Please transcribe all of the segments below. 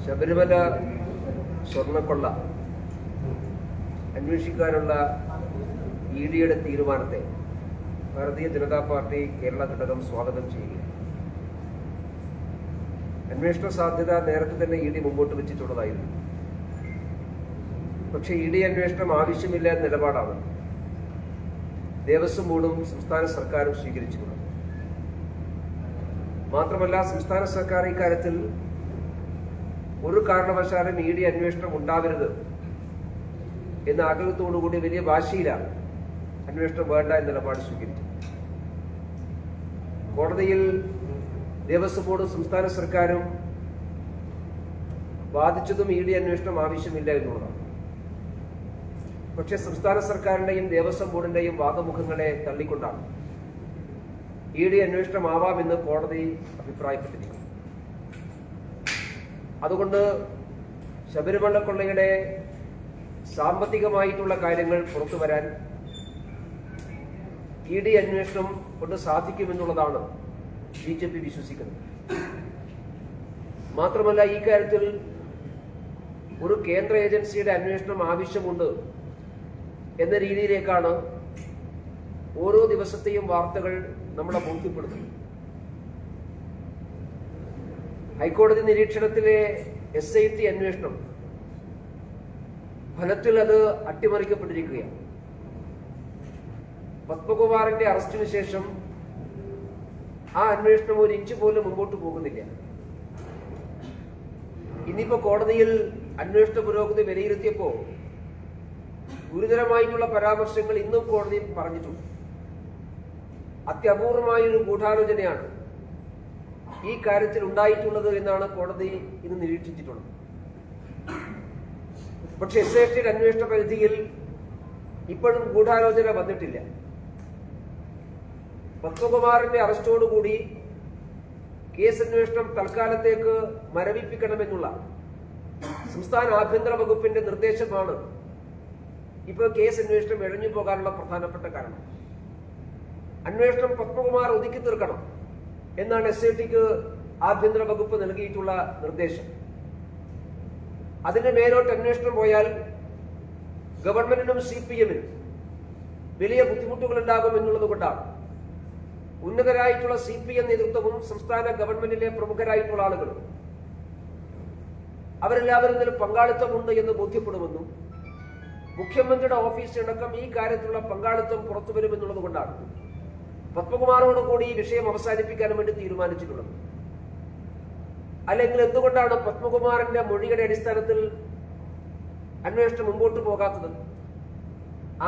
ശബരിമല സ്വർണ്ണക്കൊള്ള അന്വേഷിക്കാനുള്ള ഇഡിയുടെ തീരുമാനത്തെ ഭാരതീയ ജനതാ പാർട്ടി കേരള ഘടകം സ്വാഗതം ചെയ്യുകയാണ്. അന്വേഷണ സാധ്യത നേരത്തെ തന്നെ ഇഡി മുമ്പോട്ട് വെച്ചിട്ടുള്ളതായിരുന്നു. പക്ഷേ ഇഡി അന്വേഷണം ആവശ്യമില്ല എന്ന നിലപാടാണ് ദേവസ്വം ബോർഡും സംസ്ഥാന സർക്കാരും സ്വീകരിച്ചിട്ടുള്ളത്. മാത്രമല്ല, സംസ്ഥാന സർക്കാർ ഇക്കാര്യത്തിൽ ഒരു കാരണവശാലും ഇഡി അന്വേഷണം ഉണ്ടാവരുത് എന്ന ആഗ്രഹത്തോടുകൂടി വലിയ വാശിയിലാണ് അന്വേഷണം വേണ്ട എന്ന നിലപാട് സ്വീകരിച്ചത്. കോടതിയിൽ ദേവസ്വം ബോർഡും സംസ്ഥാന സർക്കാരും വാദിച്ചതും ഇഡി അന്വേഷണം ആവശ്യമില്ല എന്നുള്ളതാണ്. പക്ഷേ സംസ്ഥാന സർക്കാരിന്റെയും ദേവസ്വം ബോർഡിന്റെയും വാദമുഖങ്ങളെ തള്ളിക്കൊണ്ടാണ് ഇഡി അന്വേഷണമാവാമെന്ന് കോടതി അഭിപ്രായപ്പെട്ടിരിക്കുന്നു. അതുകൊണ്ട് ശബരിമല കൊള്ളയുടെ സാമ്പത്തികമായിട്ടുള്ള കാര്യങ്ങൾ പുറത്തു വരാൻ ഇഡി അന്വേഷണം കൊണ്ട് സാധിക്കുമെന്നുള്ളതാണ് ബിജെപി വിശ്വസിക്കുന്നത്. മാത്രമല്ല, ഈ കാര്യത്തിൽ ഒരു കേന്ദ്ര ഏജൻസിയുടെ അന്വേഷണം ആവശ്യമുണ്ട് എന്ന രീതിയിലേക്കാണ് ഓരോ ദിവസത്തെയും വാർത്തകൾ നമ്മളെ ബോധ്യപ്പെടുത്തുന്നത്. ഹൈക്കോടതി നിരീക്ഷണത്തിലെ SIT അന്വേഷണം ഫലത്തിൽ അത് അട്ടിമറിക്കപ്പെട്ടിരിക്കുകയാണ്. പത്മകുമാറിന്റെ അറസ്റ്റിന് ശേഷം ആ അന്വേഷണം ഒരു ഇഞ്ച് പോലും മുമ്പോട്ട് പോകുന്നില്ല. ഇന്നിപ്പോ കോടതിയിൽ അന്വേഷണ പുരോഗതി വിലയിരുത്തിയപ്പോ ഗുരുതരമായിട്ടുള്ള പരാമർശങ്ങൾ ഇന്നും കോടതിയിൽ പറഞ്ഞിട്ടുണ്ട്. അത്യപൂർവമായൊരു ഗൂഢാലോചനയാണ് ഈ കാര്യത്തിൽ ഉണ്ടായിട്ടുള്ളത് എന്നാണ് കോടതി ഇന്ന് നിരീക്ഷിച്ചിട്ടുള്ളത്. പക്ഷെ SIT അന്വേഷണ പരിധിയിൽ ഇപ്പോഴും ഗൂഢാലോചന വന്നിട്ടില്ല. പത്മകുമാറിന്റെ അറസ്റ്റോടുകൂടി കേസ് അന്വേഷണം തൽക്കാലത്തേക്ക് മരവിപ്പിക്കണമെന്നുള്ള സംസ്ഥാന ആഭ്യന്തര വകുപ്പിന്റെ നിർദ്ദേശമാണ് ഇപ്പോൾ കേസ് അന്വേഷണം ഇഴഞ്ഞു പോകാനുള്ള പ്രധാനപ്പെട്ട കാരണം. അന്വേഷണം പത്മകുമാർ ഒതുക്കി തീർക്കണം എന്നാണ് SITക്ക് ആഭ്യന്തര വകുപ്പ് നൽകിയിട്ടുള്ള നിർദ്ദേശം. അതിന്റെ മേലോട്ട് അന്വേഷണം പോയാൽ ഗവൺമെന്റിനും CPMനും വലിയ ബുദ്ധിമുട്ടുകൾ ഉണ്ടാകും എന്നുള്ളത് കൊണ്ടാണ് ഉന്നതരായിട്ടുള്ള CPM നേതൃത്വവും സംസ്ഥാന ഗവൺമെന്റിലെ പ്രമുഖരായിട്ടുള്ള ആളുകളും അവരെല്ലാവരും ഇതിൽ പങ്കാളിത്തമുണ്ട് എന്ന് ബോധ്യപ്പെടുമെന്നും മുഖ്യമന്ത്രിയുടെ ഓഫീസിനടക്കം ഈ കാര്യത്തിലുള്ള പങ്കാളിത്തം പുറത്തുവരുമെന്നുള്ളത് കൊണ്ടാണ് പത്മകുമാറോട് കൂടി ഈ വിഷയം അവസാനിപ്പിക്കാൻ വേണ്ടി തീരുമാനിച്ചിട്ടുള്ളത്. അല്ലെങ്കിൽ എന്തുകൊണ്ടാണ് പത്മകുമാറിന്റെ മൊഴിയുടെ അടിസ്ഥാനത്തിൽ അന്വേഷണം മുമ്പോട്ട് പോകാത്തത്?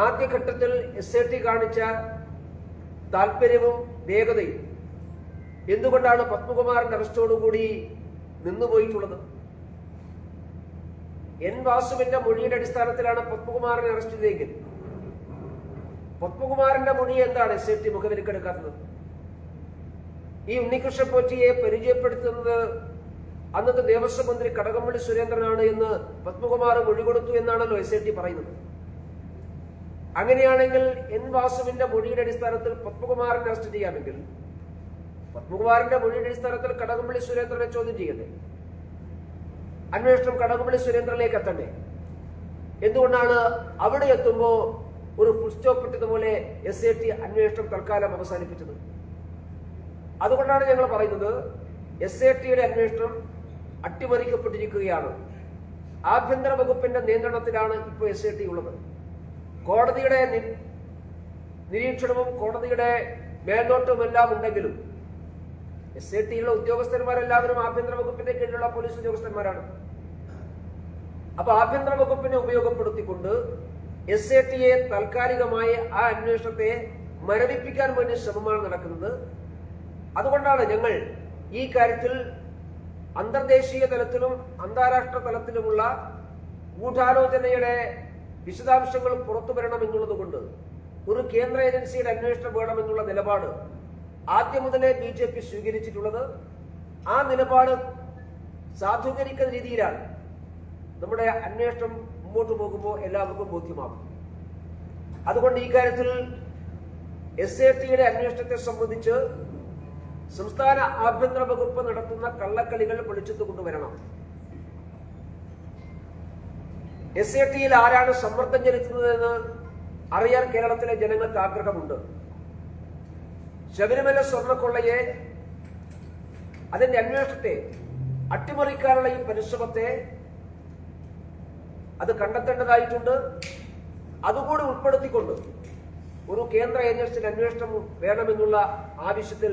ആദ്യഘട്ടത്തിൽ SIT കാണിച്ച താല്പര്യവും വേഗതയും എന്തുകൊണ്ടാണ് പത്മകുമാറിന്റെ അറസ്റ്റോടുകൂടി നിന്നുപോയിട്ടുള്ളത്? N. വാസുവിന്റെ മൊഴിയുടെ അടിസ്ഥാനത്തിലാണ് പത്മകുമാറിനെ അറസ്റ്റ് ചെയ്തതെങ്കിൽ പത്മകുമാറിന്റെ മൊഴി എന്താണ് SIT മുഖവിലക്കെടുക്കാത്തത്? ഈ ഉണ്ണികൃഷ്ണൻ പോറ്റിയെ പരിചയപ്പെടുത്തുന്നത് അന്നത്തെ ദേവസ്വം മന്ത്രി കടകംപള്ളി സുരേന്ദ്രനാണ് എന്ന് പത്മകുമാർ മൊഴി കൊടുത്തു എന്നാണല്ലോ SIT പറയുന്നത്. അങ്ങനെയാണെങ്കിൽ N. വാസുവിന്റെ മൊഴിയുടെ അടിസ്ഥാനത്തിൽ പത്മകുമാറിനെ അറസ്റ്റ് ചെയ്യാമെങ്കിൽ പത്മകുമാറിന്റെ മൊഴിയുടെ അടിസ്ഥാനത്തിൽ കടകംപള്ളി സുരേന്ദ്രനെ ചോദ്യം ചെയ്യണ്ടേ? അന്വേഷണം കടകംപള്ളി സുരേന്ദ്രനിലേക്ക് എത്തണ്ടേ? എന്തുകൊണ്ടാണ് അവിടെ എത്തുമ്പോ ഒരു ഫുൾ സ്റ്റോപ്പ് ഇട്ടതുപോലെ SIT അന്വേഷണം തൽക്കാലം അവസാനിപ്പിച്ചത്? അതുകൊണ്ടാണ് ഞങ്ങൾ പറയുന്നത് SITയുടെ അന്വേഷണം അട്ടിമറിക്കപ്പെട്ടിരിക്കുകയാണ്. ആഭ്യന്തര വകുപ്പിന്റെ നിയന്ത്രണത്തിലാണ് ഇപ്പോൾ SIT ഉള്ളത്. കോടതിയുടെ നിരീക്ഷണവും കോടതിയുടെ മേൽനോട്ടവും എല്ലാം ഉണ്ടെങ്കിലും SITയിലുള്ള ഉദ്യോഗസ്ഥന്മാരെല്ലാവരും ആഭ്യന്തര വകുപ്പിന്റെ കീഴിലുള്ള പോലീസ് ഉദ്യോഗസ്ഥന്മാരാണ്. അപ്പൊ ആഭ്യന്തര വകുപ്പിനെ ഉപയോഗപ്പെടുത്തിക്കൊണ്ട് SITയെ താൽക്കാലികമായി ആ അന്വേഷണത്തെ മരവിപ്പിക്കാൻ വേണ്ടി ശ്രമമാണ് നടക്കുന്നത്. അതുകൊണ്ടാണ് ഞങ്ങൾ ഈ കാര്യത്തിൽ അന്തർദേശീയ തലത്തിലും അന്താരാഷ്ട്ര തലത്തിലുമുള്ള ഗൂഢാലോചനയുടെ വിശദാംശങ്ങൾ പുറത്തു വരണം എന്നുള്ളത് കൊണ്ട് ഒരു കേന്ദ്ര ഏജൻസിയുടെ അന്വേഷണം വേണമെന്നുള്ള നിലപാട് ആദ്യം മുതലേ BJP സ്വീകരിച്ചിട്ടുള്ളത്. ആ നിലപാട് സാധൂകരിക്കുന്ന രീതിയിലാണ് നമ്മുടെ അന്വേഷണം മുമ്പോട്ട് പോകുമ്പോൾ എല്ലാവർക്കും ബോധ്യമാകും. അതുകൊണ്ട് ഈ കാര്യത്തിൽ SITയുടെ അന്വേഷണത്തെ സംബന്ധിച്ച് സംസ്ഥാന ആഭ്യന്തര വകുപ്പ് നടത്തുന്ന കള്ളക്കളികൾ പൊളിച്ചെത്തു കൊണ്ടുവരണം. SAT-യിൽ ആരാണ് സമ്മർദ്ദം ചെലുത്തുന്നതെന്ന് അറിയാൻ കേരളത്തിലെ ജനങ്ങൾക്ക് ആഗ്രഹമുണ്ട്. ശബരിമല സ്വർണ്ണക്കൊള്ളയെ, അതിന്റെ അന്വേഷണത്തെ അട്ടിമറിക്കാനുള്ള ഈ പരിശ്രമത്തെ അത് കണ്ടെത്തേണ്ടതായിട്ടുണ്ട്. അതുകൂടി ഉൾപ്പെടുത്തിക്കൊണ്ട് ഒരു കേന്ദ്ര ഏജൻസിയുടെ അന്വേഷണം വേണമെന്നുള്ള ആവശ്യത്തിൽ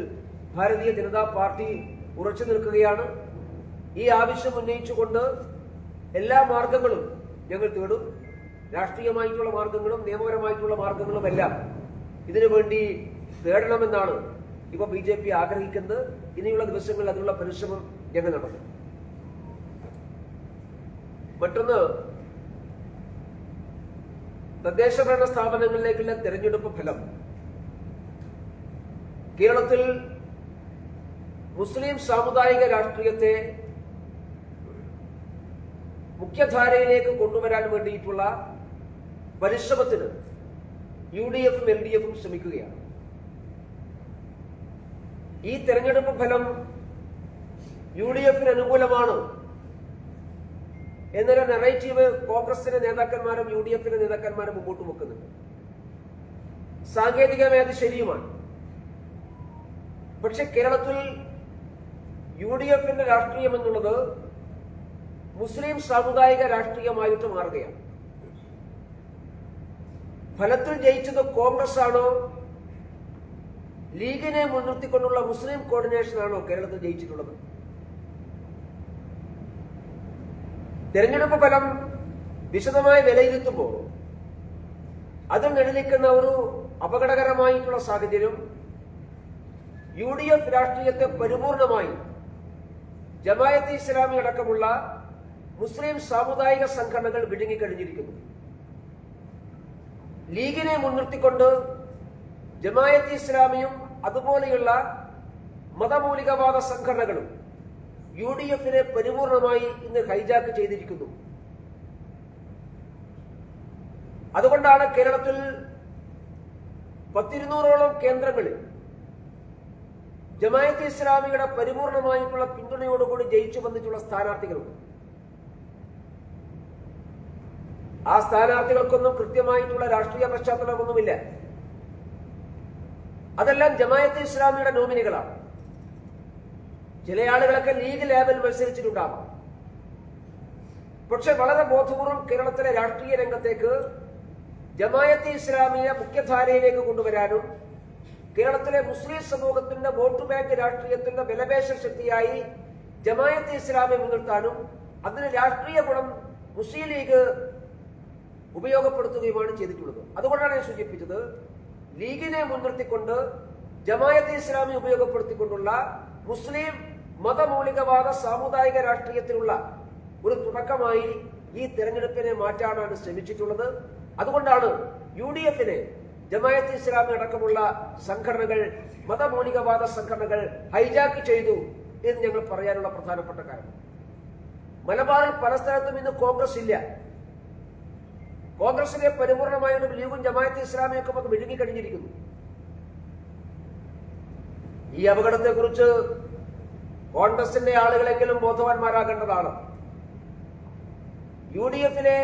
ഭാരതീയ ജനതാ പാർട്ടി ഉറച്ചു നിൽക്കുകയാണ്. ഈ ആവശ്യം ഉന്നയിച്ചുകൊണ്ട് എല്ലാ മാർഗങ്ങളും ഞങ്ങൾ തേടും. രാഷ്ട്രീയമായിട്ടുള്ള മാർഗങ്ങളും നിയമപരമായിട്ടുള്ള മാർഗങ്ങളും എല്ലാം ഇതിനുവേണ്ടി തേടണമെന്നാണ് ഇപ്പൊ BJP ആഗ്രഹിക്കുന്നത്. ഇനിയുള്ള ദിവസങ്ങളിൽ അതിനുള്ള പരിശ്രമം ഞങ്ങൾ നടത്തും. മറ്റൊന്ന്, തദ്ദേശ ഭരണ സ്ഥാപനങ്ങളിലേക്കുള്ള തെരഞ്ഞെടുപ്പ് ഫലം കേരളത്തിൽ മുസ്ലിം സാമുദായിക രാഷ്ട്രീയത്തെ മുഖ്യധാരയിലേക്ക് കൊണ്ടുവരാൻ വേണ്ടിയിട്ടുള്ള പരിശ്രമത്തിന് UDF-ഉം LDF-ഉം ശ്രമിക്കുകയാണ്. ഈ തെരഞ്ഞെടുപ്പ് ഫലം UDF-ന് അനുകൂലമാണ് എന്നൊരു നെറേറ്റീവ് കോൺഗ്രസിന്റെ നേതാക്കന്മാരും UDF-ന്റെ നേതാക്കന്മാരും മുമ്പോട്ട് വെക്കുന്നുണ്ട്. സാങ്കേതികമായി അത് ശരിയുമാണ്. പക്ഷെ കേരളത്തിൽ UDF-ന്റെ രാഷ്ട്രീയം എന്നുള്ളത് മുസ്ലിം സാമുദായിക രാഷ്ട്രീയമായിട്ട് മാറുകയാണ്. ഫലത്തിൽ ജയിച്ചത് കോൺഗ്രസ് ആണോ, ലീഗിനെ മുൻനിർത്തിക്കൊണ്ടുള്ള മുസ്ലിം കോർഡിനേഷൻ ആണോ കേരളത്തിൽ ജയിച്ചിട്ടുള്ളത്? തെരഞ്ഞെടുപ്പ് ഫലം വിശദമായി വിലയിരുത്തുമ്പോൾ അതിൽ നിഴലിക്കുന്ന ഒരു അപകടകരമായിട്ടുള്ള സാഹചര്യം UDF രാഷ്ട്രീയത്തെ പരിപൂർണമായി ജമാഅത്തെ ഇസ്ലാമി അടക്കമുള്ള മുസ്ലിം സാമുദായിക സംഘടനകൾ വിഴുങ്ങിക്കഴിഞ്ഞിരിക്കുന്നു. ലീഗിനെ മുൻനിർത്തിക്കൊണ്ട് ജമാഅത്തെ ഇസ്ലാമിയും അതുപോലെയുള്ള മതമൗലികവാദ സംഘടനകളും UDF-നെ പരിപൂർണമായി ഇന്ന് ഹൈജാക്ക് ചെയ്തിരിക്കുന്നു. അതുകൊണ്ടാണ് കേരളത്തിൽ 1,200ഓളം കേന്ദ്രങ്ങളിൽ ജമാഅത്തെ ഇസ്ലാമിയുടെ പരിപൂർണമായിട്ടുള്ള പിന്തുണയോടുകൂടി ജയിച്ചു വന്നിട്ടുള്ള സ്ഥാനാർത്ഥികളുണ്ട്. ആ സ്ഥാനാർത്ഥികൾക്കൊന്നും കൃത്യമായിട്ടുള്ള രാഷ്ട്രീയ പശ്ചാത്തലമൊന്നുമില്ല. അതെല്ലാം ജമാഅത്തെ ഇസ്ലാമിയുടെ നോമിനികളാണ്. ചില ആളുകളൊക്കെ ലീഗ് ലേബൽ മത്സരിച്ചിട്ടുണ്ടാവാം. പക്ഷെ വളരെ ബോധപൂർവം കേരളത്തിലെ രാഷ്ട്രീയ രംഗത്തേക്ക് ജമാഅത്തെ ഇസ്ലാമിയെ മുഖ്യധാരയിലേക്ക് കൊണ്ടുവരാനും കേരളത്തിലെ മുസ്ലിം സമൂഹത്തിന്റെ വോട്ട് ബാങ്ക് രാഷ്ട്രീയത്തിന്റെ വിലപേശ ശക്തിയായി ജമാഅത്തെ ഇസ്ലാമിയെ മുൻനിർത്താനും അതിന് രാഷ്ട്രീയ ഗുണം മുസ്ലിം ലീഗ് ഉപയോഗപ്പെടുത്തുകയുമാണ് ചെയ്തിട്ടുള്ളത്. അതുകൊണ്ടാണ് ഞാൻ സൂചിപ്പിച്ചത്, ലീഗിനെ മുൻനിർത്തിക്കൊണ്ട് ജമാഅത്തെ ഇസ്ലാമി ഉപയോഗപ്പെടുത്തിക്കൊണ്ടുള്ള മുസ്ലിം മതമൗലികവാദ സാമുദായിക രാഷ്ട്രീയത്തിലുള്ള ഒരു തുടക്കമായി ഈ തെരഞ്ഞെടുപ്പിനെ മാറ്റാനാണ് ശ്രമിച്ചിട്ടുള്ളത്. അതുകൊണ്ടാണ് UDF-നെ ജമാഅത്തെ ഇസ്ലാമി അടക്കമുള്ള സംഘടനകൾ, മതമൗലികവാദ സംഘടനകൾ ഹൈജാക്ക് ചെയ്തു എന്ന് ഞങ്ങൾ പറയാനുള്ള പ്രധാനപ്പെട്ട കാരണം. മലബാറിൽ പല സ്ഥലത്തും ഇന്ന് കോൺഗ്രസ് ഇല്ല. കോൺഗ്രസിനെ പരിപൂർണമായ ഒരു ലീഗും ജമാഅത്തെ ഇസ്ലാമിയൊക്കെ അത് വിഴുങ്ങിക്കഴിഞ്ഞിരിക്കുന്നു. ഈ അപകടത്തെക്കുറിച്ച് കോൺഗ്രസിന്റെ ആളുകളെങ്കിലും ബോധവാന്മാരാകേണ്ടതാണ്. UDF-ലെ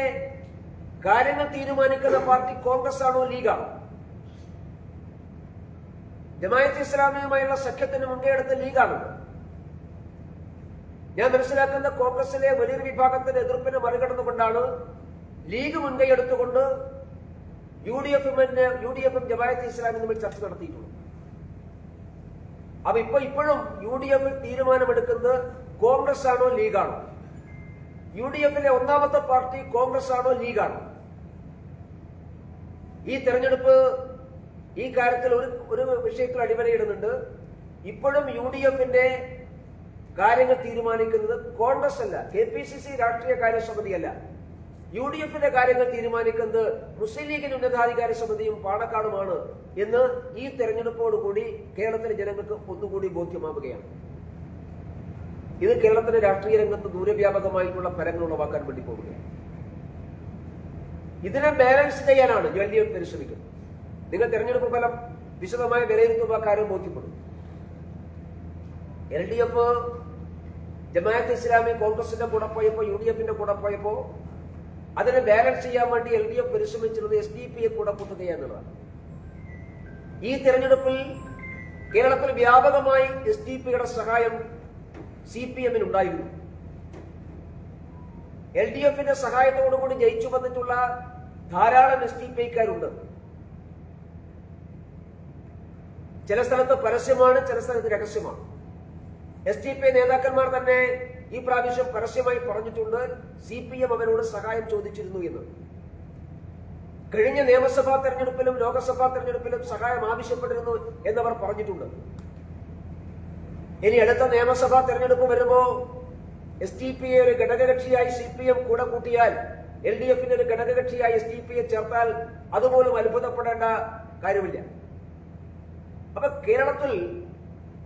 കാര്യങ്ങൾ തീരുമാനിക്കുന്ന പാർട്ടി കോൺഗ്രസ് ആണോ, ലീഗാണോ? ജമാഅത്തെ ഇസ്ലാമിയുമായുള്ള സഖ്യത്തിന് മുൻകൈയെടുത്ത ലീഗാണ്. ഞാൻ മനസ്സിലാക്കുന്ന കോൺഗ്രസിലെ വലിയൊരു വിഭാഗത്തിന്റെ എതിർപ്പിനെ മറികടന്നുകൊണ്ടാണ് ലീഗ് മുൻകൈയെടുത്തുകൊണ്ട് UDF-ഉം ജമാഅത്തെ ഇസ്ലാമിയും തമ്മിൽ ചർച്ച നടത്തിയിട്ടുള്ളത്. അപ്പൊ ഇപ്പോഴും UDF തീരുമാനമെടുക്കുന്നത് കോൺഗ്രസ് ആണോ, ലീഗാണോ? UDF-ലെ ഒന്നാമത്തെ പാർട്ടി കോൺഗ്രസ് ആണോ, ലീഗാണോ? ഈ തെരഞ്ഞെടുപ്പ് ഈ കാര്യത്തിൽ ഒരു വിഷയത്തിൽ അടിവരയിടുന്നുണ്ട്. ഇപ്പോഴും UDF-ന്റെ കാര്യങ്ങൾ തീരുമാനിക്കുന്നത് കോൺഗ്രസ് അല്ല, KPCC രാഷ്ട്രീയ കാര്യസമിതിയല്ല. UDF-ന്റെ കാര്യങ്ങൾ തീരുമാനിക്കുന്നത് മുസ്ലിം ലീഗിന്റെ ഉന്നതാധികാര സമിതിയും പാണക്കാടുമാണ് എന്ന് ഈ തെരഞ്ഞെടുപ്പോടുകൂടി കേരളത്തിലെ ജനങ്ങൾക്ക് ഒന്നുകൂടി ബോധ്യമാവുകയാണ്. ഇത് കേരളത്തിലെ രാഷ്ട്രീയ രംഗത്ത് ദൂരവ്യാപകമായിട്ടുള്ള ഫലങ്ങൾ ഉളവാക്കാൻ വേണ്ടി പോവുകയാണ്. ഇതിനെ ബാലൻസ് ചെയ്യാനാണ് LDF പരിശ്രമിക്കുന്നത്. നിങ്ങൾ തെരഞ്ഞെടുപ്പ് ഫലം വിശദമായി വിലയിരുത്തുമ്പോൾ കാര്യം ബോധ്യപ്പെടും. LDF ജമാഅത്തെ ഇസ്ലാമി കോൺഗ്രസിന്റെ കൂടെ പോയപ്പോ, UDF-ന്റെ കൂടെ പോയപ്പോ അതിനെ ബാലൻസ് ചെയ്യാൻ വേണ്ടി LDF പരിശ്രമിച്ചിരുന്നത് SDP കൂടെ കൂട്ടുക എന്നുള്ളതാണ്. ഈ തെരഞ്ഞെടുപ്പിൽ കേരളത്തിൽ വ്യാപകമായി SDP സഹായം CPM ഉണ്ടായിരുന്നു. LDFന്റെ സഹായത്തോടുകൂടി ജയിച്ചു വന്നിട്ടുള്ള ധാരാളം SDP-ക്കാരുണ്ട്. ചില സ്ഥലത്ത് പരസ്യമാണ്, ചില സ്ഥലത്ത് രഹസ്യമാണ്. SDP നേതാക്കന്മാർ തന്നെ ഈ പ്രാവശ്യം പരസ്യമായി പറഞ്ഞിട്ടുണ്ട് CPM അവരോട് സഹായം ചോദിച്ചിരുന്നു എന്ന്. കഴിഞ്ഞ നിയമസഭാ തെരഞ്ഞെടുപ്പിലും ലോക്സഭാ തെരഞ്ഞെടുപ്പിലും സഹായം ആവശ്യപ്പെട്ടിരുന്നു എന്നവർ പറഞ്ഞിട്ടുണ്ട്. ഇനി അടുത്ത നിയമസഭാ തെരഞ്ഞെടുപ്പ് വരുമ്പോ SDP ഒരു ഘടകകക്ഷിയായി CPM കൂടെ കൂട്ടിയാൽ LDFന്റെ ഒരു ഘടകകക്ഷിയായി SDP ചേർത്താൽ അതുപോലും അത്ഭുതപ്പെടേണ്ട കാര്യമില്ല. അപ്പൊ കേരളത്തിൽ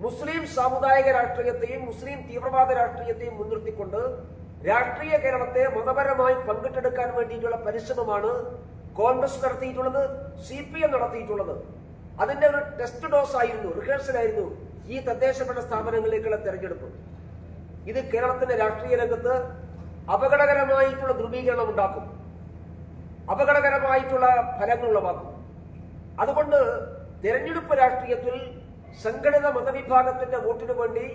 മുസ്ലിം സാമുദായിക രാഷ്ട്രീയത്തെയും മുസ്ലിം തീവ്രവാദ രാഷ്ട്രീയത്തെയും മുൻനിർത്തിക്കൊണ്ട് രാഷ്ട്രീയ കേരളത്തെ മതപരമായി പങ്കിട്ടെടുക്കാൻ വേണ്ടിയിട്ടുള്ള പരിശ്രമമാണ് കോൺഗ്രസ് നടത്തിയിട്ടുള്ളത്, CPM നടത്തിയിട്ടുള്ളത്. അതിന്റെ ഒരു ടെസ്റ്റ് ഡോസ് ആയിരുന്നു, റിഹേഴ്സൽ ആയിരുന്നു ഈ തദ്ദേശഭരണ സ്ഥാപനങ്ങളിലേക്കുള്ള തെരഞ്ഞെടുപ്പ്. ഇത് കേരളത്തിന്റെ രാഷ്ട്രീയ രംഗത്ത് അപകടകരമായിട്ടുള്ള ധ്രുവീകരണം ഉണ്ടാക്കും, അപകടകരമായിട്ടുള്ള ഫലങ്ങൾ ഉളവാക്കും. അതുകൊണ്ട് തെരഞ്ഞെടുപ്പ് രാഷ്ട്രീയത്തിൽ സംഘടിത മതവിഭാഗത്തിന്റെ വോട്ടിനു വേണ്ടി